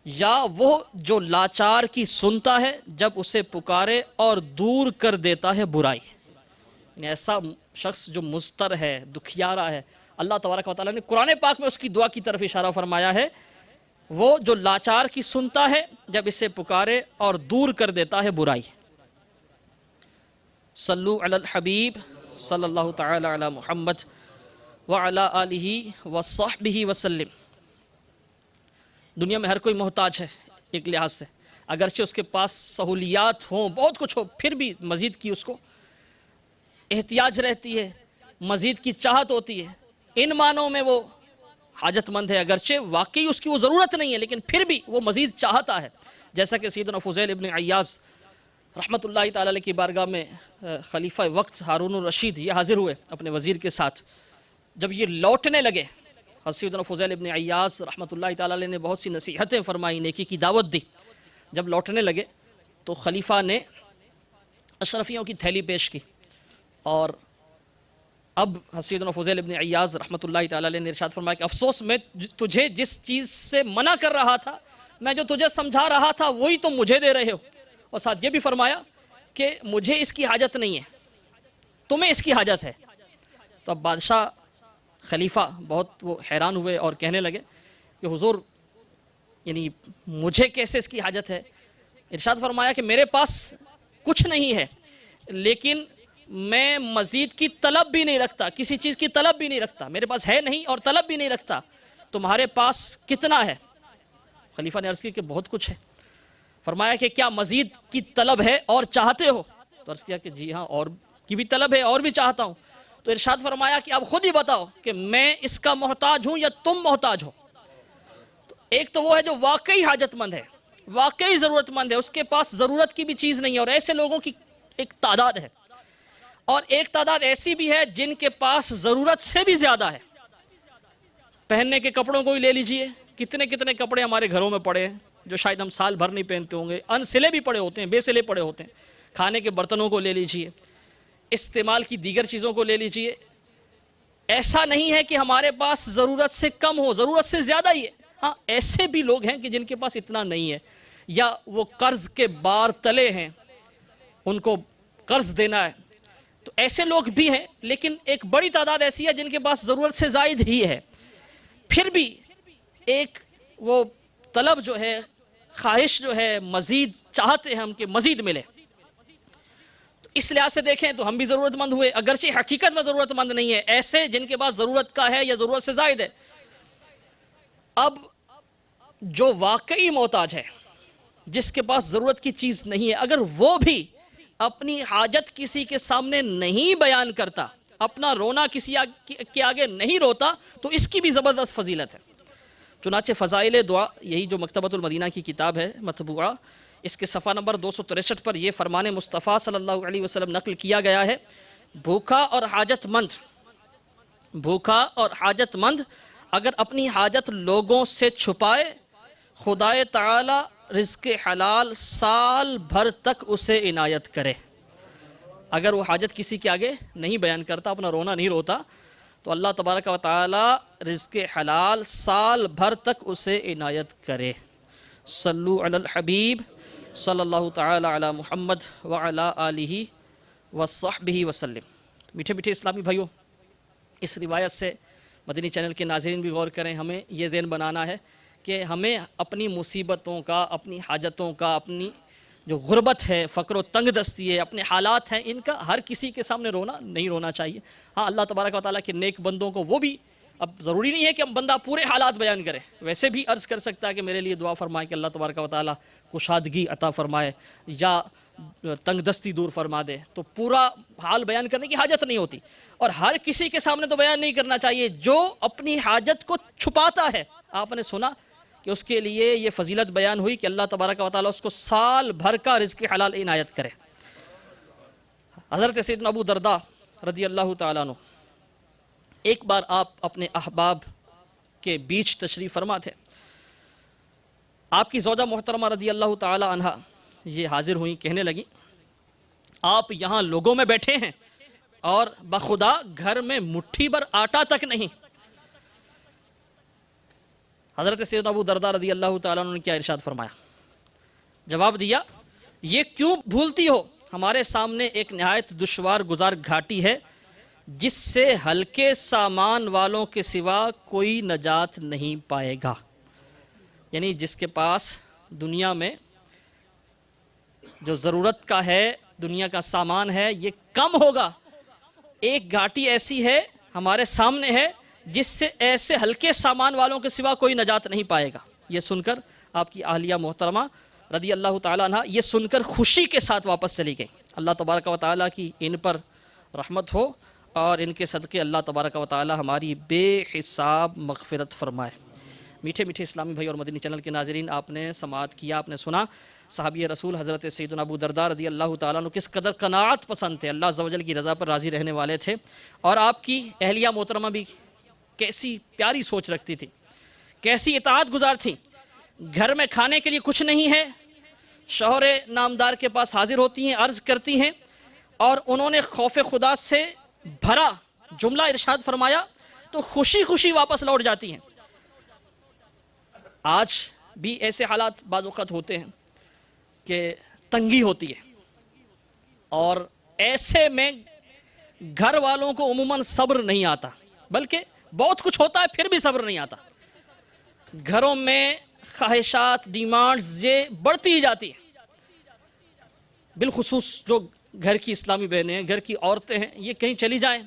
یا وہ جو لاچار کی سنتا ہے جب اسے پکارے اور دور کر دیتا ہے برائی۔ یعنی ایسا شخص جو مضطر ہے، دکھیارہ ہے، اللہ تبارک و تعالیٰ نے قرآن پاک میں اس کی دعا کی طرف اشارہ فرمایا ہے، وہ جو لاچار کی سنتا ہے جب اسے پکارے اور دور کر دیتا ہے برائی۔ صلو علی الحبیب صلی اللہ تعالی علی محمد وعلی آلہ وصحبہ وسلم۔ دنیا میں ہر کوئی محتاج ہے ایک لحاظ سے، اگرچہ اس کے پاس سہولیات ہوں، بہت کچھ ہو، پھر بھی مزید کی اس کو احتیاج رہتی ہے، مزید کی چاہت ہوتی ہے۔ ان معنوں میں وہ حاجت مند ہے، اگرچہ واقعی اس کی وہ ضرورت نہیں ہے، لیکن پھر بھی وہ مزید چاہتا ہے۔ جیسا کہ سیدنا فضیل ابن عیاض رحمۃ اللہ تعالی علیہ کی بارگاہ میں خلیفہ وقت ہارون الرشید یہ حاضر ہوئے اپنے وزیر کے ساتھ۔ جب یہ لوٹنے لگے، سیدنا فضیل ابن عیاض رحمۃ اللہ تعالی علیہ نے بہت سی نصیحتیں فرمائی، نیکی کی دعوت دی۔ جب لوٹنے لگے تو خلیفہ نے اشرفیوں کی تھیلی پیش کی، اور اب سیدنا فضیل ابن عیاض رحمۃ اللہ تعالی علیہ نے ارشاد فرمایا کہ افسوس، میں تجھے جس چیز سے منع کر رہا تھا میں جو تجھے سمجھا رہا تھا وہی تم مجھے دے رہے ہو. اور ساتھ یہ بھی فرمایا کہ مجھے اس کی حاجت نہیں ہے, تمہیں اس کی حاجت ہے. تو اب بادشاہ خلیفہ بہت وہ حیران ہوئے اور کہنے لگے کہ حضور یعنی مجھے کیسے اس کی حاجت ہے. ارشاد فرمایا کہ میرے پاس کچھ نہیں ہے, لیکن میں مزید کی طلب بھی نہیں رکھتا, کسی چیز کی طلب بھی نہیں رکھتا. میرے پاس ہے نہیں اور طلب بھی نہیں رکھتا. تمہارے پاس کتنا ہے؟ خلیفہ نے عرض کی کہ بہت کچھ ہے. فرمایا کہ کیا مزید کی طلب ہے اور چاہتے ہو؟ تو عرض کیا کہ جی ہاں, اور کی بھی طلب ہے اور بھی چاہتا ہوں. تو ارشاد فرمایا کہ اب خود ہی بتاؤ کہ میں اس کا محتاج ہوں یا تم محتاج ہو. تو ایک تو وہ ہے جو واقعی حاجت مند ہے, واقعی ضرورت مند ہے, اس کے پاس ضرورت کی بھی چیز نہیں ہے, اور ایسے لوگوں کی ایک تعداد ہے. اور ایک تعداد ایسی بھی ہے جن کے پاس ضرورت سے بھی زیادہ ہے. پہننے کے کپڑوں کو ہی لے لیجئے, کتنے کتنے کپڑے ہمارے گھروں میں پڑے ہیں جو شاید ہم سال بھر نہیں پہنتے ہوں گے, ان سلے بھی پڑے ہوتے ہیں, بے سلے پڑے ہوتے ہیں. کھانے کے برتنوں کو لے لیجئے, استعمال کی دیگر چیزوں کو لے لیجئے. ایسا نہیں ہے کہ ہمارے پاس ضرورت سے کم ہو, ضرورت سے زیادہ ہی ہے. ہاں ایسے بھی لوگ ہیں کہ جن کے پاس اتنا نہیں ہے, یا وہ قرض کے بار تلے ہیں, ان کو قرض دینا ہے. تو ایسے لوگ بھی ہیں, لیکن ایک بڑی تعداد ایسی ہے جن کے پاس ضرورت سے زائد ہی ہے. پھر بھی ایک وہ طلب جو ہے, خواہش جو ہے, مزید چاہتے ہیں ہم کہ مزید ملے. تو اس لحاظ سے دیکھیں تو ہم بھی ضرورت مند ہوئے, اگرچہ حقیقت میں ضرورت مند نہیں ہے. ایسے جن کے پاس ضرورت کا ہے یا ضرورت سے زائد ہے. اب جو واقعی محتاج ہے, جس کے پاس ضرورت کی چیز نہیں ہے, اگر وہ بھی اپنی حاجت کسی کے سامنے نہیں بیان کرتا, اپنا رونا کسی کے آگے نہیں روتا, تو اس کی بھی زبردست فضیلت ہے. چنانچہ فضائل دعا, یہی جو مکتبۃ المدینہ کی کتاب ہے مطبوعہ, اس کے صفحہ نمبر 263 پر یہ فرمان مصطفیٰ صلی اللہ علیہ وسلم نقل کیا گیا ہے. بھوکا اور حاجت مند اگر اپنی حاجت لوگوں سے چھپائے, خدائے تعالی رزق حلال سال بھر تک اسے عنایت کرے. اگر وہ حاجت کسی کے آگے نہیں بیان کرتا, اپنا رونا نہیں روتا, تو اللہ تبارک و تعالی رزق حلال سال بھر تک اسے عنایت کرے. صلو علی الحبیب صلی اللہ تعالی علی محمد وعلی آلہ وصحبہ وسلم. میٹھے میٹھے اسلامی بھائیوں, اس روایت سے مدنی چینل کے ناظرین بھی غور کریں. ہمیں یہ ذہن بنانا ہے کہ ہمیں اپنی مصیبتوں کا, اپنی حاجتوں کا, اپنی جو غربت ہے, فقر و تنگ دستی ہے, اپنے حالات ہیں, ان کا ہر کسی کے سامنے نہیں رونا چاہیے. ہاں اللہ تبارک و تعالیٰ کے نیک بندوں کو وہ بھی, اب ضروری نہیں ہے کہ ہم بندہ پورے حالات بیان کرے, ویسے بھی عرض کر سکتا ہے کہ میرے لیے دعا فرمائے کہ اللہ تبارک و تعالیٰ کشادگی عطا فرمائے یا تنگ دستی دور فرما دے. تو پورا حال بیان کرنے کی حاجت نہیں ہوتی, اور ہر کسی کے سامنے تو بیان نہیں کرنا چاہیے. جو اپنی حاجت کو چھپاتا ہے, آپ نے سنا کہ اس کے لیے یہ فضیلت بیان ہوئی کہ اللہ تبارک و تعالیٰ اس کو سال بھر کا رزق حلال عنایت کرے. حضرت سیدنا ابو درداء رضی اللہ تعالیٰ عنہ ایک بار آپ اپنے احباب کے بیچ تشریف فرما تھے. آپ کی زوجہ محترمہ رضی اللہ تعالیٰ عنہ یہ حاضر ہوئیں, کہنے لگیں آپ یہاں لوگوں میں بیٹھے ہیں اور بخدا گھر میں مٹھی بھر آٹا تک نہیں. حضرت سیدنا ابو درداء رضی اللہ تعالیٰ عنہ نے کیا ارشاد فرمایا؟ جواب دیا, یہ کیوں بھولتی ہو, ہمارے سامنے ایک نہایت دشوار گزار گھاٹی ہے جس سے ہلکے سامان والوں کے سوا کوئی نجات نہیں پائے گا. یعنی جس کے پاس دنیا میں جو ضرورت کا ہے, دنیا کا سامان ہے, یہ کم ہوگا. ایک گھاٹی ایسی ہے ہمارے سامنے ہے جس سے ایسے ہلکے سامان والوں کے سوا کوئی نجات نہیں پائے گا. یہ سن کر آپ کی اہلیہ محترمہ رضی اللہ تعالیٰ عنہ یہ سن کر خوشی کے ساتھ واپس چلی گئی. اللہ تبارک و تعالیٰ کی ان پر رحمت ہو اور ان کے صدقے اللہ تبارک و تعالیٰ ہماری بے حساب مغفرت فرمائے. میٹھے میٹھے اسلامی بھائی اور مدنی چینل کے ناظرین, آپ نے سماعت کیا, آپ نے سنا صحابی رسول حضرت سیدنا ابو درداء رضی اللہ تعالیٰ عنہ کس قدر قناعت پسند تھے, اللہ عز و جل کی رضا پر راضی رہنے والے تھے. اور آپ کی اہلیہ محترمہ بھی کیسی پیاری سوچ رکھتی تھی, کیسی اطاعت گزار تھی. گھر میں کھانے کے لیے کچھ نہیں ہے, شوہر نامدار کے پاس حاضر ہوتی ہیں, عرض کرتی ہیں, اور انہوں نے خوف خدا سے بھرا جملہ ارشاد فرمایا تو خوشی خوشی واپس لوٹ جاتی ہیں. آج بھی ایسے حالات بعض اوقات ہوتے ہیں کہ تنگی ہوتی ہے، اور ایسے میں گھر والوں کو عموماً صبر نہیں آتا، بلکہ بہت کچھ ہوتا ہے پھر بھی صبر نہیں آتا۔ گھروں میں خواہشات، ڈیمانڈز یہ بڑھتی ہی جاتی ہیں، بالخصوص جو گھر کی اسلامی بہنیں ہیں، گھر کی عورتیں ہیں، یہ کہیں چلی جائیں،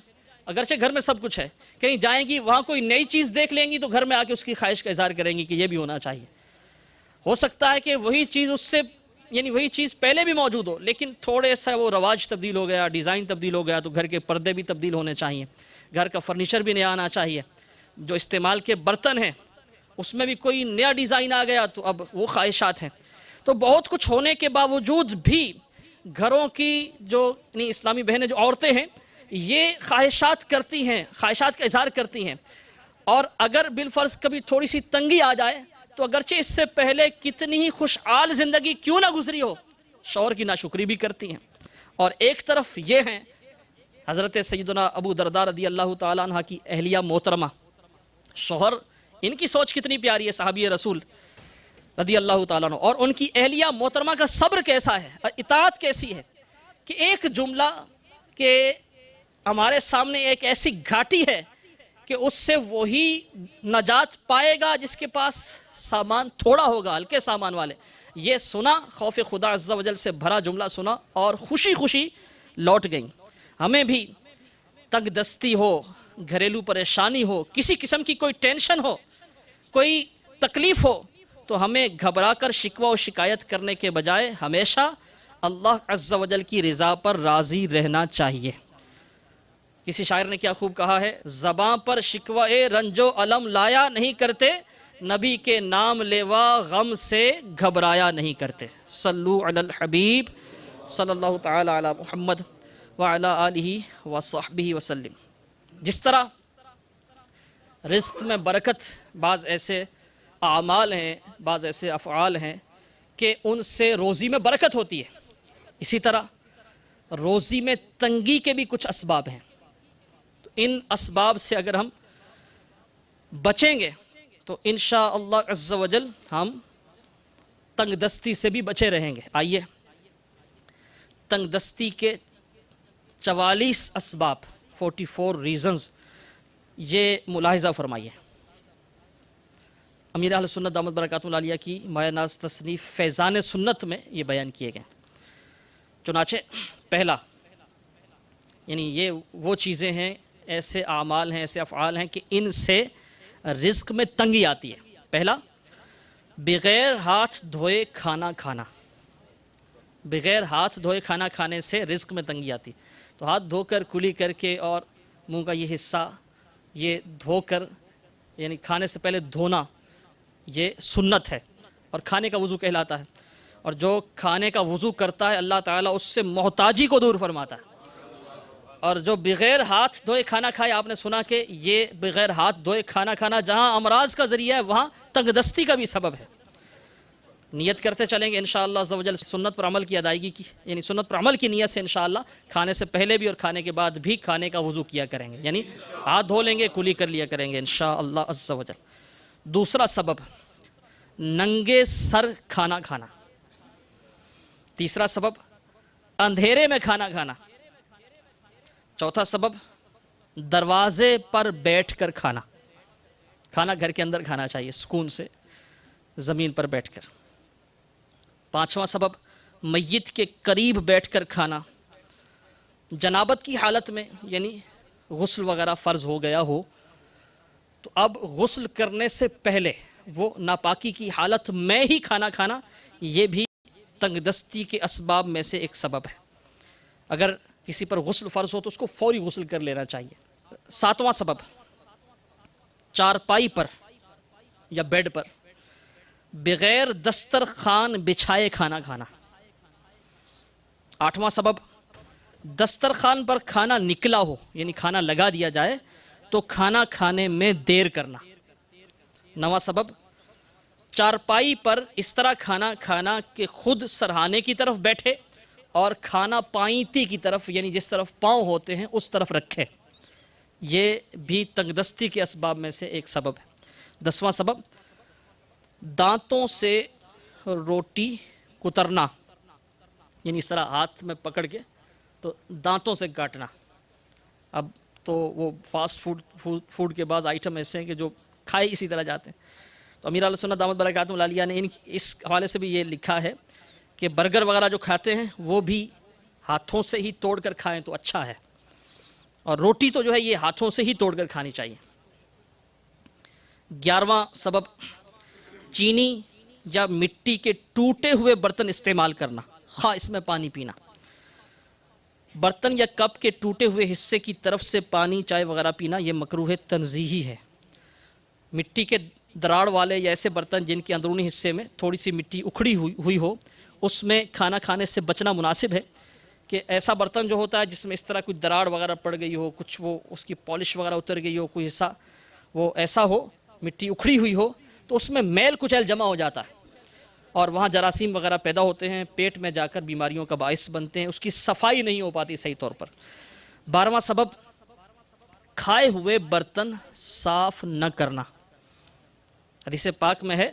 اگرچہ گھر میں سب کچھ ہے، کہیں جائیں گی وہاں کوئی نئی چیز دیکھ لیں گی تو گھر میں آ کے اس کی خواہش کا اظہار کریں گی کہ یہ بھی ہونا چاہیے۔ ہو سکتا ہے کہ وہی چیز اس سے وہی چیز پہلے بھی موجود ہو، لیکن تھوڑے سا وہ رواج تبدیل ہو گیا، ڈیزائن تبدیل ہو گیا، تو گھر کے پردے بھی تبدیل ہونے چاہیے، گھر کا فرنیچر بھی نیا آنا چاہیے، جو استعمال کے برتن ہیں اس میں بھی کوئی نیا ڈیزائن آ گیا تو اب وہ خواہشات ہیں۔ تو بہت کچھ ہونے کے باوجود بھی گھروں کی جو اسلامی بہنیں، جو عورتیں ہیں، یہ خواہشات کرتی ہیں، خواہشات کا اظہار کرتی ہیں، اور اگر بالفرض کبھی تھوڑی سی تنگی آ جائے تو اگرچہ اس سے پہلے کتنی ہی خوشحال زندگی کیوں نہ گزری ہو، شوہر کی ناشکری بھی کرتی ہیں۔ اور ایک طرف یہ ہیں حضرت سیدنا ابو درداء رضی اللہ تعالیٰ عنہ کی اہلیہ محترمہ، شوہر، ان کی سوچ کتنی پیاری ہے، صحابی رسول رضی اللہ تعالیٰ عنہ، اور ان کی اہلیہ محترمہ کا صبر کیسا ہے، اطاعت کیسی ہے، کہ ایک جملہ کہ ہمارے سامنے ایک ایسی گھاٹی ہے کہ اس سے وہی نجات پائے گا جس کے پاس سامان تھوڑا ہوگا، ہلکے سامان والے، یہ سنا، خوف خدا عز و جل سے بھرا جملہ سنا اور خوشی خوشی لوٹ گئیں۔ ہمیں بھی تنگ دستی ہو، گھریلو پریشانی ہو، کسی قسم کی کوئی ٹینشن ہو، کوئی تکلیف ہو، تو ہمیں گھبرا کر شکوہ و شکایت کرنے کے بجائے ہمیشہ اللہ عز و جل کی رضا پر راضی رہنا چاہیے۔ کسی شاعر نے کیا خوب کہا ہے، زباں پر شکوہ رنج و علم لایا نہیں کرتے، نبی کے نام لیوا غم سے گھبرایا نہیں کرتے۔ صلو علی الحبیب صلی اللہ تعالی علی محمد وعلی آلہ وصحبہ وسلم۔ جس طرح رزق میں برکت، بعض ایسے اعمال ہیں، بعض ایسے افعال ہیں کہ ان سے روزی میں برکت ہوتی ہے، اسی طرح روزی میں تنگی کے بھی کچھ اسباب ہیں۔ تو ان اسباب سے اگر ہم بچیں گے تو انشاءاللہ عز و جل ہم تنگ دستی سے بھی بچے رہیں گے۔ آئیے تنگ دستی کے 44 اسباب، 44 ریزنز، یہ ملاحظہ فرمائیے۔ امیر اہل سنت دامت برکاتہ العالیہ کی مایہ ناز تصنیف فیضان سنت میں یہ بیان کیے گئے۔ چنانچہ پہلا، یہ وہ چیزیں ہیں، ایسے اعمال ہیں، ایسے افعال ہیں کہ ان سے رزق میں تنگی آتی ہے۔ پہلا، بغیر ہاتھ دھوئے کھانا کھانا۔ بغیر ہاتھ دھوئے کھانا کھانے سے رزق میں تنگی آتی ہے۔ تو ہاتھ دھو کر کلی کر کے اور منہ کا یہ حصہ یہ دھو کر، کھانے سے پہلے دھونا، یہ سنت ہے اور کھانے کا وضو کہلاتا ہے، اور جو کھانے کا وضو کرتا ہے اللہ تعالیٰ اس سے محتاجی کو دور فرماتا ہے۔ اور جو بغیر ہاتھ دھوئے کھانا کھائے، آپ نے سنا کہ یہ بغیر ہاتھ دھوئے کھانا کھانا جہاں امراض کا ذریعہ ہے وہاں تنگ دستی کا بھی سبب ہے۔ نیت کرتے چلیں گے انشاءاللہ عز و جل سنت پر عمل کی ادائیگی کی، سنت پر عمل کی نیت سے انشاءاللہ کھانے سے پہلے بھی اور کھانے کے بعد بھی کھانے کا وضو کیا کریں گے، ہاتھ دھو لیں گے، کلی کر لیا کریں گے انشاءاللہ عز و جل۔ دوسرا سبب، ننگے سر کھانا کھانا۔ تیسرا سبب، اندھیرے میں کھانا کھانا۔ چوتھا سبب، دروازے پر بیٹھ کر کھانا۔ کھانا گھر کے اندر کھانا چاہیے، سکون سے، زمین پر بیٹھ کر۔ پانچواں سبب، میت کے قریب بیٹھ کر کھانا۔ جنابت کی حالت میں، غسل وغیرہ فرض ہو گیا ہو تو اب غسل کرنے سے پہلے وہ ناپاکی کی حالت میں ہی کھانا کھانا، یہ بھی تنگ دستی کے اسباب میں سے ایک سبب ہے۔ اگر کسی پر غسل فرض ہو تو اس کو فوری غسل کر لینا چاہیے۔ ساتواں سبب، چارپائی پر یا بیڈ پر بغیر دسترخوان بچھائے کھانا کھانا۔ آٹھواں سبب، دسترخوان پر کھانا نکلا ہو، کھانا لگا دیا جائے تو کھانا کھانے میں دیر کرنا۔ نواں سبب، چارپائی پر اس طرح کھانا کھانا کہ خود سرہانے کی طرف بیٹھے اور کھانا پائنتی کی طرف، جس طرف پاؤں ہوتے ہیں اس طرف رکھے، یہ بھی تنگ دستی کے اسباب میں سے ایک سبب ہے۔ 10واں سبب، دانتوں سے روٹی کترنا، یعنی اس طرح ہاتھ میں پکڑ کے تو دانتوں سے کاٹنا. اب تو وہ فاسٹ فوڈ کے بعض آئٹم ایسے ہیں کہ جو کھائے اسی طرح جاتے ہیں. تو امیر اہل سنت دامت برکاتہم العالیہ نے اس حوالے سے بھی یہ لکھا ہے کہ برگر وغیرہ جو کھاتے ہیں وہ بھی ہاتھوں سے ہی توڑ کر کھائیں تو اچھا ہے، اور روٹی تو جو ہے یہ ہاتھوں سے ہی توڑ کر کھانی چاہیے. 11واں سبب چینی یا مٹی کے ٹوٹے ہوئے برتن استعمال کرنا، خواہ اس میں پانی پینا. برتن یا کپ کے ٹوٹے ہوئے حصے کی طرف سے پانی چائے وغیرہ پینا یہ مکروہ تنزیہی ہے. مٹی کے دراڑ والے یا ایسے برتن جن کے اندرونی حصے میں تھوڑی سی مٹی اکھڑی ہوئی ہو، اس میں کھانا کھانے سے بچنا مناسب ہے. کہ ایسا برتن جو ہوتا ہے جس میں اس طرح کوئی دراڑ وغیرہ پڑ گئی ہو، کچھ وہ اس کی پالش وغیرہ اتر گئی ہو، کوئی حصہ وہ ایسا ہو مٹی اکھڑی ہوئی ہو، تو اس میں میل کچیل جمع ہو جاتا ہے اور وہاں جراثیم وغیرہ پیدا ہوتے ہیں، پیٹ میں جا کر بیماریوں کا باعث بنتے ہیں، اس کی صفائی نہیں ہو پاتی صحیح طور پر. 12واں سبب کھائے ہوئے برتن صاف نہ کرنا. حدیث پاک میں ہے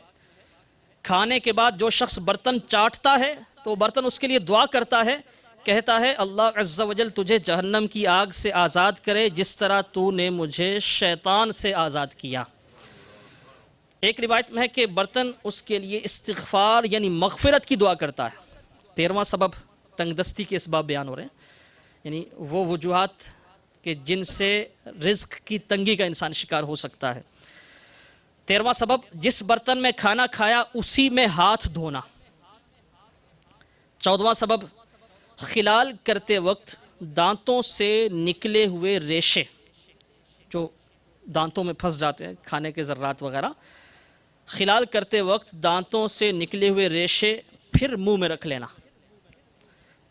کھانے کے بعد جو شخص برتن چاٹتا ہے تو برتن اس کے لیے دعا کرتا ہے، کہتا ہے اللہ عز و جل تجھے جہنم کی آگ سے آزاد کرے جس طرح تو نے مجھے شیطان سے آزاد کیا. ایک روایت میں ہے کہ برتن اس کے لیے استغفار یعنی مغفرت کی دعا کرتا ہے. 13واں سبب تنگ دستی کے اسباب بیان ہو رہے ہیں، یعنی وہ وجوہات کہ جن سے رزق کی تنگی کا انسان شکار ہو سکتا ہے. 13واں سبب جس برتن میں کھانا کھایا اسی میں ہاتھ دھونا. 14واں سبب خلال کرتے وقت دانتوں سے نکلے ہوئے ریشے جو دانتوں میں پھنس جاتے ہیں، کھانے کے ذرات وغیرہ، خلال کرتے وقت دانتوں سے نکلے ہوئے ریشے پھر منہ میں رکھ لینا.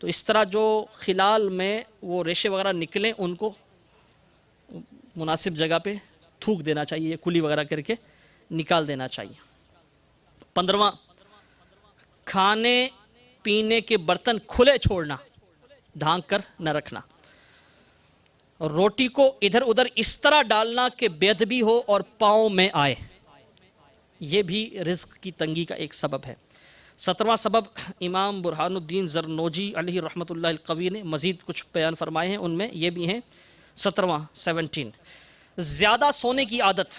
تو اس طرح جو خلال میں وہ ریشے وغیرہ نکلیں ان کو مناسب جگہ پہ تھوک دینا چاہیے، کلی وغیرہ کر کے نکال دینا چاہیے. 15واں کھانے پینے کے برتن کھلے چھوڑنا، ڈھانک کر نہ رکھنا. اور روٹی کو ادھر ادھر اس طرح ڈالنا کہ بے ادبی ہو اور پاؤں میں آئے، یہ بھی رزق کی تنگی کا ایک سبب ہے. 17واں سبب امام برہان الدین زرنوجی علیہ رحمۃ اللہ القوی نے مزید کچھ بیان فرمائے ہیں، ان میں یہ بھی ہیں. 17 زیادہ سونے کی عادت.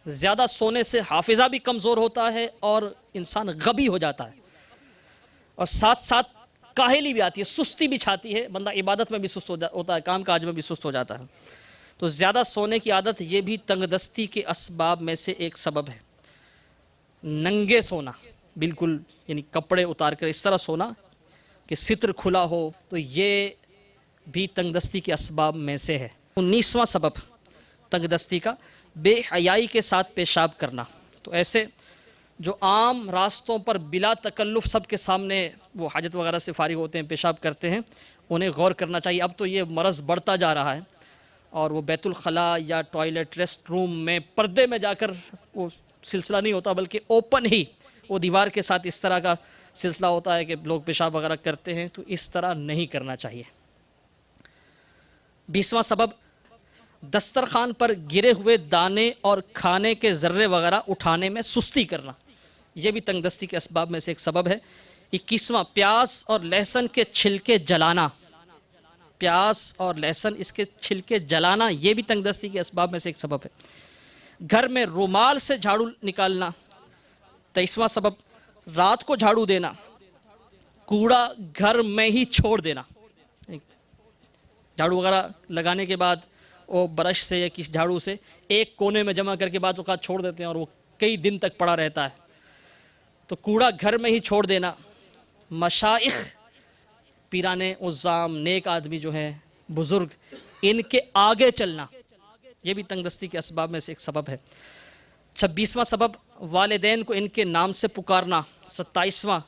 زیادہ سونے سے حافظہ بھی کمزور ہوتا ہے اور انسان غبی ہو جاتا ہے، اور ساتھ ساتھ کاہلی بھی آتی ہے، سستی بھی چھاتی ہے، بندہ عبادت میں بھی سست ہوتا ہے، کام کاج میں بھی سست ہو جاتا ہے. تو زیادہ سونے کی عادت یہ بھی تنگ دستی کے اسباب میں سے ایک سبب ہے. ننگے سونا، بالکل یعنی کپڑے اتار کر اس طرح سونا کہ ستر کھلا ہو، تو یہ بھی تنگ دستی کے اسباب میں سے ہے. 19واں سبب تنگ دستی کا بے حیائی کے ساتھ پیشاب کرنا. تو ایسے جو عام راستوں پر بلا تکلف سب کے سامنے وہ حاجت وغیرہ سے فارغ ہوتے ہیں، پیشاب کرتے ہیں، انہیں غور کرنا چاہیے. اب تو یہ مرض بڑھتا جا رہا ہے اور وہ بیت الخلاء یا ٹوائلٹ ریسٹ روم میں پردے میں جا کر وہ سلسلہ نہیں ہوتا بلکہ اوپن ہی وہ دیوار کے ساتھ اس طرح کا سلسلہ ہوتا ہے کہ لوگ پیشاب وغیرہ کرتے ہیں، تو اس طرح نہیں کرنا چاہیے. 20واں سبب دسترخوان پر گرے ہوئے دانے اور کھانے کے ذرے وغیرہ اٹھانے میں سستی کرنا، یہ بھی تنگ دستی کے اسباب میں سے ایک سبب ہے. 21واں پیاز اور لہسن کے چھلکے جلانا. پیاز اور لہسن اس کے چھلکے جلانا یہ بھی تنگ دستی کے اسباب میں سے ایک سبب ہے. گھر میں رومال سے جھاڑو نکالنا. 23واں سبب رات کو جھاڑو دینا. کوڑا گھر میں ہی چھوڑ دینا، جھاڑو وغیرہ لگانے کے بعد وہ برش سے یا کسی جھاڑو سے ایک کونے میں جمع کر کے بعد اوقات چھوڑ دیتے ہیں اور وہ کئی دن تک پڑا رہتا ہے. تو کوڑا گھر میں ہی چھوڑ دینا. مشائخ، پیرانے عظام، نیک آدمی جو ہیں بزرگ، ان کے آگے چلنا یہ بھی تنگ دستی کے اسباب میں سے ایک سبب ہے. 26واں سبب والدین کو ان کے نام سے پکارنا. 27واں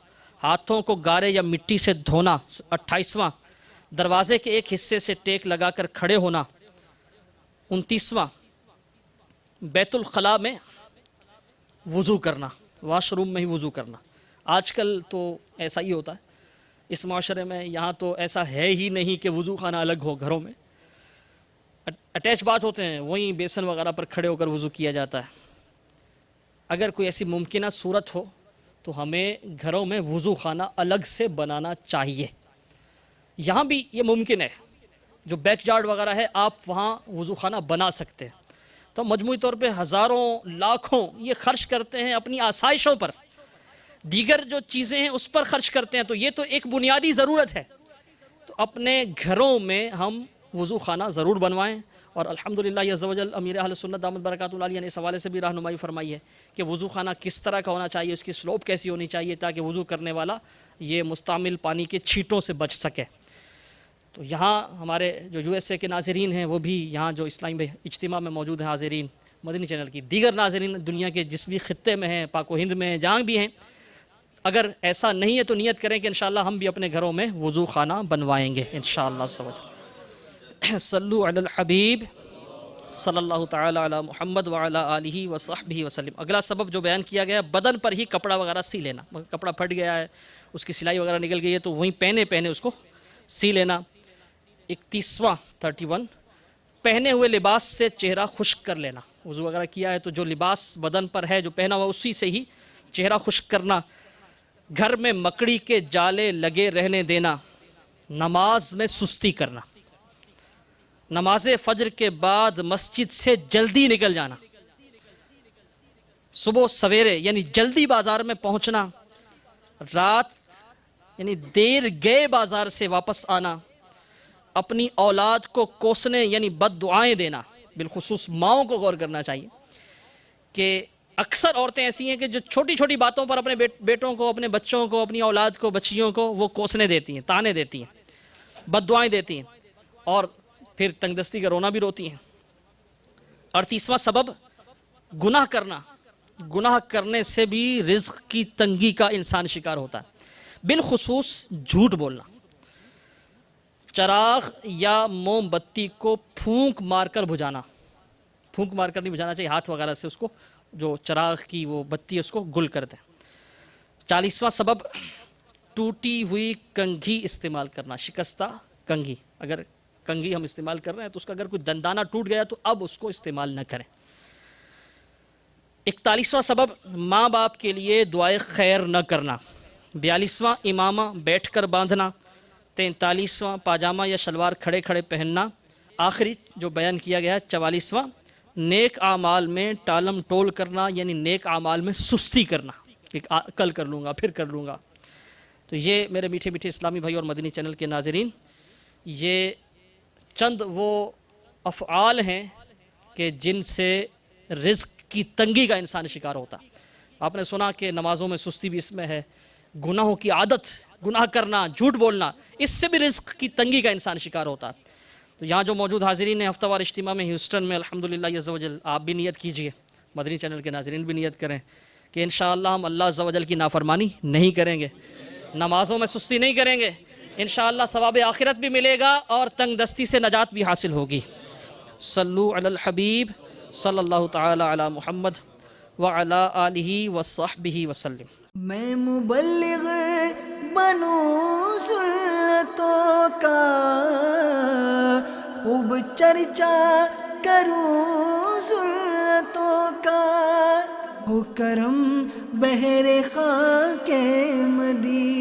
ہاتھوں کو گارے یا مٹی سے دھونا. 28واں دروازے کے ایک حصے سے ٹیک لگا کر کھڑے ہونا. 29واں بیت الخلاء میں وضو کرنا، واش روم میں ہی وضو کرنا. آج کل تو ایسا ہی ہوتا ہے اس معاشرے میں، یہاں تو ایسا ہے ہی نہیں کہ وضو خانہ الگ ہو، گھروں میں اٹیچ بات ہوتے ہیں، وہیں بیسن وغیرہ پر کھڑے ہو کر وضو کیا جاتا ہے. اگر کوئی ایسی ممکنہ صورت ہو تو ہمیں گھروں میں وضو خانہ الگ سے بنانا چاہیے. یہاں بھی یہ ممکن ہے، جو بیک یارڈ وغیرہ ہے آپ وہاں وضو خانہ بنا سکتے ہیں. تو مجموعی طور پہ ہزاروں لاکھوں یہ خرچ کرتے ہیں اپنی آسائشوں پر، دیگر جو چیزیں ہیں اس پر خرچ کرتے ہیں. تو یہ تو ایک بنیادی ضرورت ہے. تو اپنے گھروں میں ہم وضو خانہ ضرور بنوائیں. اور الحمدللہ عز و جل امیر اہل سنت دامت برکاتہ العالیہ نے اس حوالے سے بھی رہنمائی فرمائی ہے کہ وضو خانہ کس طرح کا ہونا چاہیے، اس کی سلوپ کیسی ہونی چاہیے تاکہ وضو کرنے والا یہ مستعمل پانی کے چھینٹوں سے بچ سکے. تو یہاں ہمارے جو یو ایس اے کے ناظرین ہیں وہ بھی یہاں جو اسلامی اجتماع میں موجود ہیں حاضرین، مدنی چینل کی دیگر ناظرین دنیا کے جس بھی خطے میں ہیں، پاک و ہند میں ہیں، جہاں بھی ہیں، اگر ایسا نہیں ہے تو نیت کریں کہ انشاءاللہ ہم بھی اپنے گھروں میں وضو خانہ بنوائیں گے انشاءاللہ. صلو علی الحبیب صلی اللہ تعالی علی محمد وعلی آلہ وصحبہ وسلم. اگلا سبب جو بیان کیا گیا بدن پر ہی کپڑا وغیرہ سی لینا. کپڑا پھٹ گیا ہے، اس کی سلائی وغیرہ نکل گئی ہے تو وہیں پہنے اس کو سی لینا. 31 پہنے ہوئے لباس سے چہرہ خشک کر لینا. وضو وغیرہ کیا ہے تو جو لباس بدن پر ہے جو پہنا ہوا اسی سے ہی چہرہ خشک کرنا. گھر میں مکڑی کے جالے لگے رہنے دینا. نماز میں سستی کرنا. نماز فجر کے بعد مسجد سے جلدی نکل جانا. صبح سویرے یعنی جلدی بازار میں پہنچنا. رات یعنی دیر گئے بازار سے واپس آنا. اپنی اولاد کو کوسنے یعنی بد دعائیں دینا. بالخصوص ماؤں کو غور کرنا چاہیے کہ اکثر عورتیں ایسی ہیں کہ جو چھوٹی چھوٹی باتوں پر اپنے بیٹوں کو، اپنے بچوں کو، اپنی اولاد کو، بچیوں کو وہ کوسنے دیتی ہیں، تانے دیتی ہیں، بد دعائیں دیتی ہیں اور پھر تنگ دستی کا رونا بھی روتی ہیں. 38واں سبب گناہ کرنا. گناہ کرنے سے بھی رزق کی تنگی کا انسان شکار ہوتا ہے. بالخصوص جھوٹ بولنا. چراغ یا موم بتی کو پھونک مار کر بجھانا. پھونک مار کر نہیں بجھانا چاہیے، ہاتھ وغیرہ سے اس کو جو چراغ کی وہ بتی ہے اس کو گل کر دیں. 40واں سبب ٹوٹی ہوئی کنگھی استعمال کرنا. شکستہ کنگھی، اگر کنگھی ہم استعمال کر رہے ہیں تو اس کا اگر کوئی دندانہ ٹوٹ گیا تو اب اس کو استعمال نہ کریں. 41واں سبب ماں باپ کے لیے دعائے خیر نہ کرنا. 42واں امامہ بیٹھ کر باندھنا. 43واں پاجامہ یا شلوار کھڑے کھڑے پہننا. آخری جو بیان کیا گیا ہے 44واں نیک اعمال میں ٹالم ٹول کرنا یعنی نیک اعمال میں سستی کرنا کہ کل کر لوں گا، پھر کر لوں گا. تو یہ میرے میٹھے میٹھے اسلامی بھائی اور مدنی چینل کے ناظرین، یہ چند وہ افعال ہیں کہ جن سے رزق کی تنگی کا انسان شکار ہوتا. آپ نے سنا کہ نمازوں میں سستی بھی اس میں ہے. گناہوں کی عادت، گناہ کرنا، جھوٹ بولنا، اس سے بھی رزق کی تنگی کا انسان شکار ہوتا. تو یہاں جو موجود حاضرین ہیں ہفتہ وار اجتماع میں ہیوسٹن میں الحمدللہ عز و جل، آپ بھی نیت کیجئے، مدنی چینل کے ناظرین بھی نیت کریں کہ انشاءاللہ ہم اللہ عز و جل کی نافرمانی نہیں کریں گے، نمازوں میں سستی نہیں کریں گے. انشاءاللہ ثواب آخرت بھی ملے گا اور تنگ دستی سے نجات بھی حاصل ہوگی. صلو علی الحبیب صلی اللہ تعالی علی محمد وعلی آلہ وصحبہ وسلم. میں مبلغ بنوں سنتوں کا، خوب چرچا کروں سنتوں کا، ہو کرم بہر خاک مدینہ.